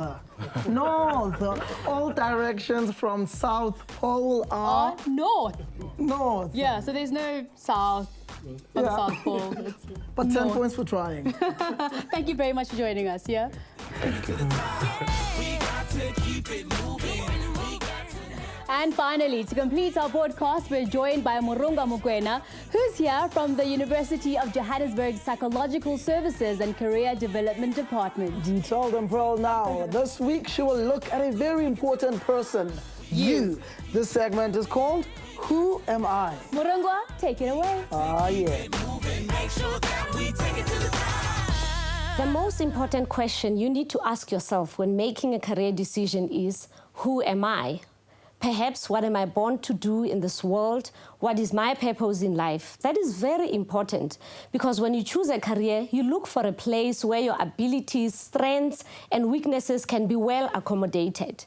North. All directions from South Pole are north. North. Yeah, so there's no south on the South Pole. But 10 points for trying. Thank you very much for joining us, yeah? And finally, to complete our podcast, we're joined by Murunga Mukwena, who's here from the University of Johannesburg Psychological Services and Career Development Department. Detailed and pearl now. This week, she will look at a very important person. You. This segment is called Who Am I? Murunga, take it away. Yeah. The most important question you need to ask yourself when making a career decision is, who am I? Perhaps, what am I born to do in this world? What is my purpose in life? That is very important, because when you choose a career, you look for a place where your abilities, strengths, and weaknesses can be well accommodated.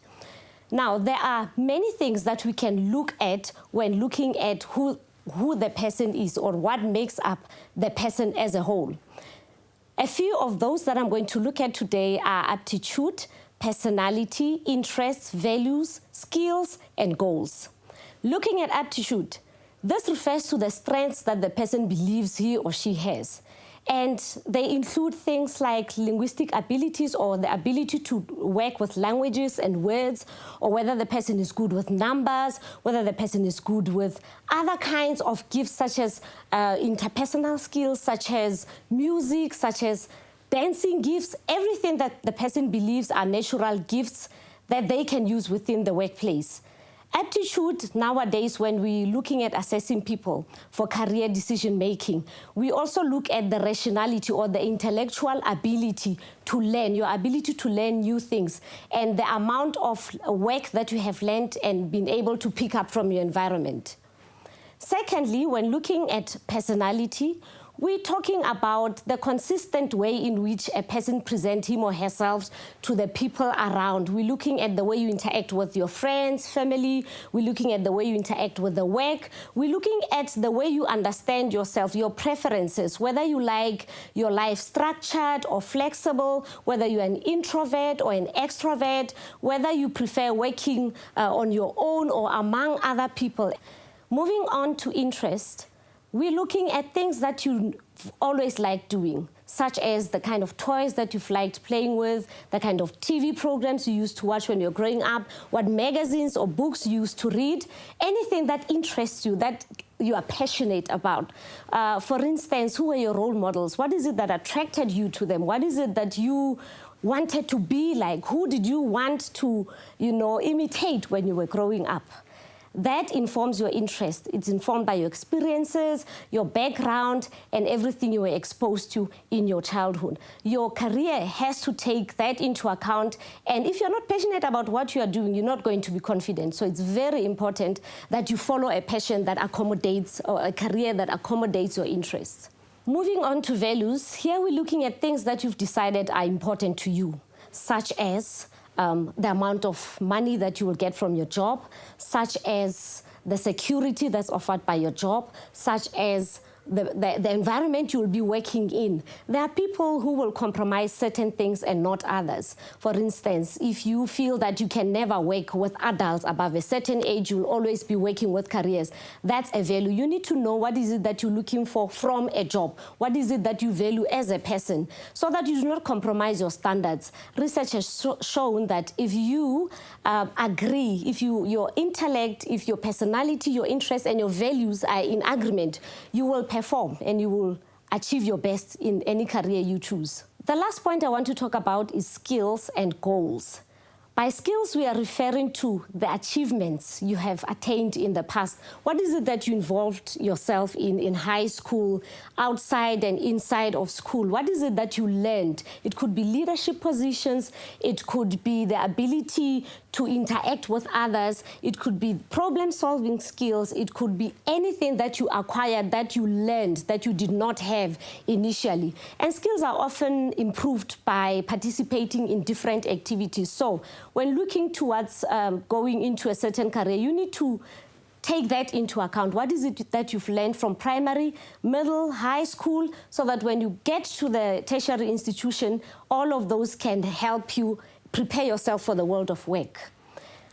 Now, there are many things that we can look at when looking at who the person is or what makes up the person as a whole. A few of those that I'm going to look at today are aptitude, personality, interests, values, skills, and goals. Looking at aptitude, this refers to the strengths that the person believes he or she has. And they include things like linguistic abilities, or the ability to work with languages and words, or whether the person is good with numbers, whether the person is good with other kinds of gifts, such as interpersonal skills, such as music, such as dancing gifts, everything that the person believes are natural gifts that they can use within the workplace. Aptitude nowadays, when we're looking at assessing people for career decision making, we also look at the rationality or the intellectual ability to learn, your ability to learn new things, and the amount of work that you have learned and been able to pick up from your environment. Secondly, when looking at personality, we're talking about the consistent way in which a person presents him or herself to the people around. We're looking at the way you interact with your friends, family. We're looking at the way you interact with the work. We're looking at the way you understand yourself, your preferences, whether you like your life structured or flexible, whether you're an introvert or an extrovert, whether you prefer working on your own or among other people. Moving on to interest, we're looking at things that you always like doing, such as the kind of toys that you've liked playing with, the kind of TV programs you used to watch when you're growing up, what magazines or books you used to read, anything that interests you, that you are passionate about. For instance, who are your role models? What is it that attracted you to them? What is it that you wanted to be like? Who did you want to, imitate when you were growing up? That informs your interest. It's informed by your experiences, your background, and everything you were exposed to in your childhood. Your career has to take that into account. And if you're not passionate about what you are doing, you're not going to be confident. So it's very important that you follow a passion that accommodates, or a career that accommodates your interests. Moving on to values, here we're looking at things that you've decided are important to you, such as the amount of money that you will get from your job, such as the security that's offered by your job, such as the environment you will be working in. There are people who will compromise certain things and not others. For instance, if you feel that you can never work with adults above a certain age, you'll always be working with careers. That's a value. You need to know what is it that you're looking for from a job. What is it that you value as a person, so that you do not compromise your standards. Research has shown that if you agree, if your intellect, if your personality, your interests, and your values are in agreement, you will perform and you will achieve your best in any career you choose. The last point I want to talk about is skills and goals. By skills, we are referring to the achievements you have attained in the past. What is it that you involved yourself in high school, outside and inside of school? What is it that you learned? It could be leadership positions. It could be the ability to interact with others. It could be problem-solving skills. It could be anything that you acquired, that you learned, that you did not have initially. And skills are often improved by participating in different activities. So when looking towards going into a certain career, you need to take that into account. What is it that you've learned from primary, middle, high school, so that when you get to the tertiary institution, all of those can help you prepare yourself for the world of work.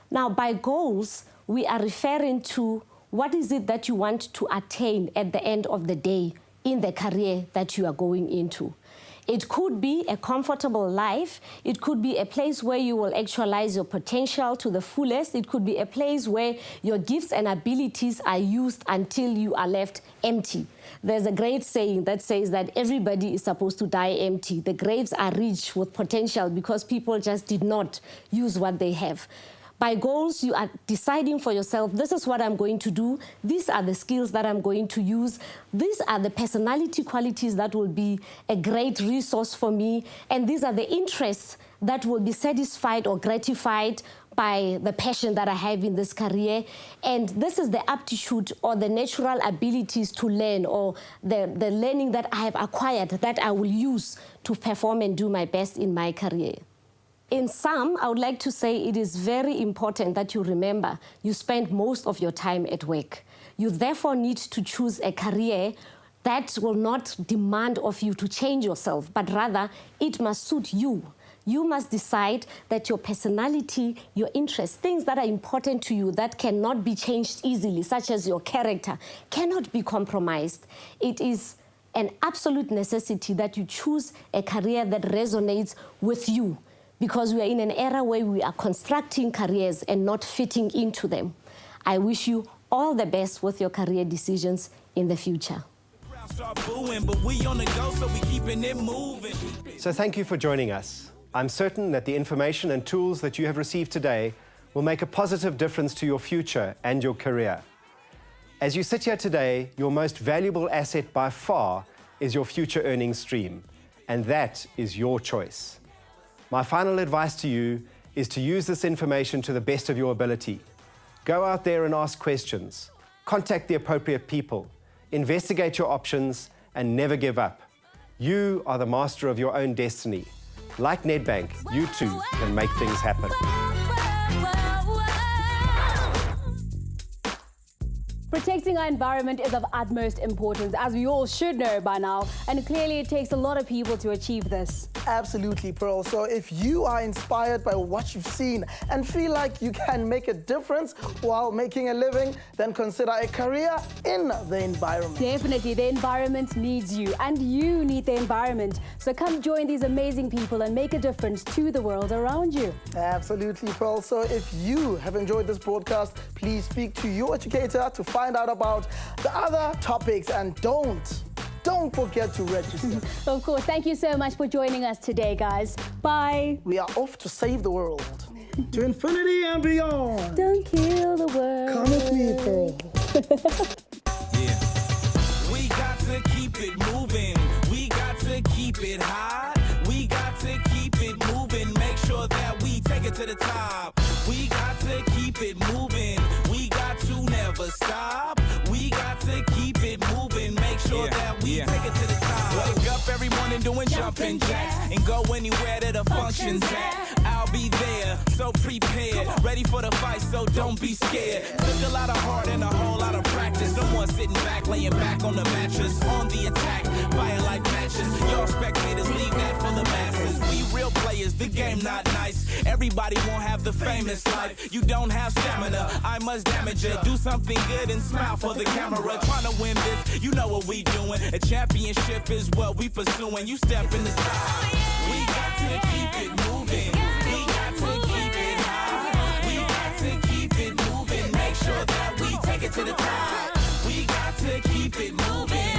Now, by goals, we are referring to what is it that you want to attain at the end of the day in the career that you are going into. It could be a comfortable life. It could be a place where you will actualize your potential to the fullest. It could be a place where your gifts and abilities are used until you are left empty. There's a great saying that says that everybody is supposed to die empty. The graves are rich with potential because people just did not use what they have. By goals, you are deciding for yourself, this is what I'm going to do. These are the skills that I'm going to use. These are the personality qualities that will be a great resource for me. And these are the interests that will be satisfied or gratified by the passion that I have in this career. And this is the aptitude or the natural abilities to learn, or the learning that I have acquired that I will use to perform and do my best in my career. In sum, I would like to say it is very important that you remember you spend most of your time at work. You therefore need to choose a career that will not demand of you to change yourself, but rather it must suit you. You must decide that your personality, your interests, things that are important to you that cannot be changed easily, such as your character, cannot be compromised. It is an absolute necessity that you choose a career that resonates with you, because we are in an era where we are constructing careers and not fitting into them. I wish you all the best with your career decisions in the future. So thank you for joining us. I'm certain that the information and tools that you have received today will make a positive difference to your future and your career. As you sit here today, your most valuable asset by far is your future earning stream, and that is your choice. My final advice to you is to use this information to the best of your ability. Go out there and ask questions. Contact the appropriate people. Investigate your options and never give up. You are the master of your own destiny. Like Nedbank, you too can make things happen. Protecting our environment is of utmost importance, as we all should know by now, and clearly it takes a lot of people to achieve this. Absolutely, Pearl. So if you are inspired by what you've seen and feel like you can make a difference while making a living, then consider a career in the environment. Definitely, the environment needs you, and you need the environment. So come join these amazing people and make a difference to the world around you. Absolutely, Pearl. So if you have enjoyed this broadcast, please speak to your educator to find out about the other topics, and don't forget to register. Of course. Thank you so much for joining us today, guys. Bye. We are off to save the world. To infinity and beyond. Don't kill the world. Come with me, Pearl. We got to keep it moving. We got to keep it high. We got to keep it moving. Make sure that we take it to the top. We got to keep it moving. We got to never stop. We got to keep it moving. Make sure that we we take it to the top. Wake up every morning doing jumping jacks and go anywhere that the function's at. I'll be there, so prepared, ready for the fight, so don't be scared. Took a lot of heart and a whole lot of practice. No more sitting back, laying back on the mattress. On the attack, fire like matches. Y'all spectators, leave that for the masses. We real players, the game not nice. Everybody won't have the famous life. You don't have stamina, I must damage it. Do something good and smile for the camera. Trying to win this, you know what we doing. A championship is what we pursuing. You step in the sky. We got to keep it moving. We got to keep it high. We got to keep it moving. Make sure that we take it to the top. We got to keep it moving.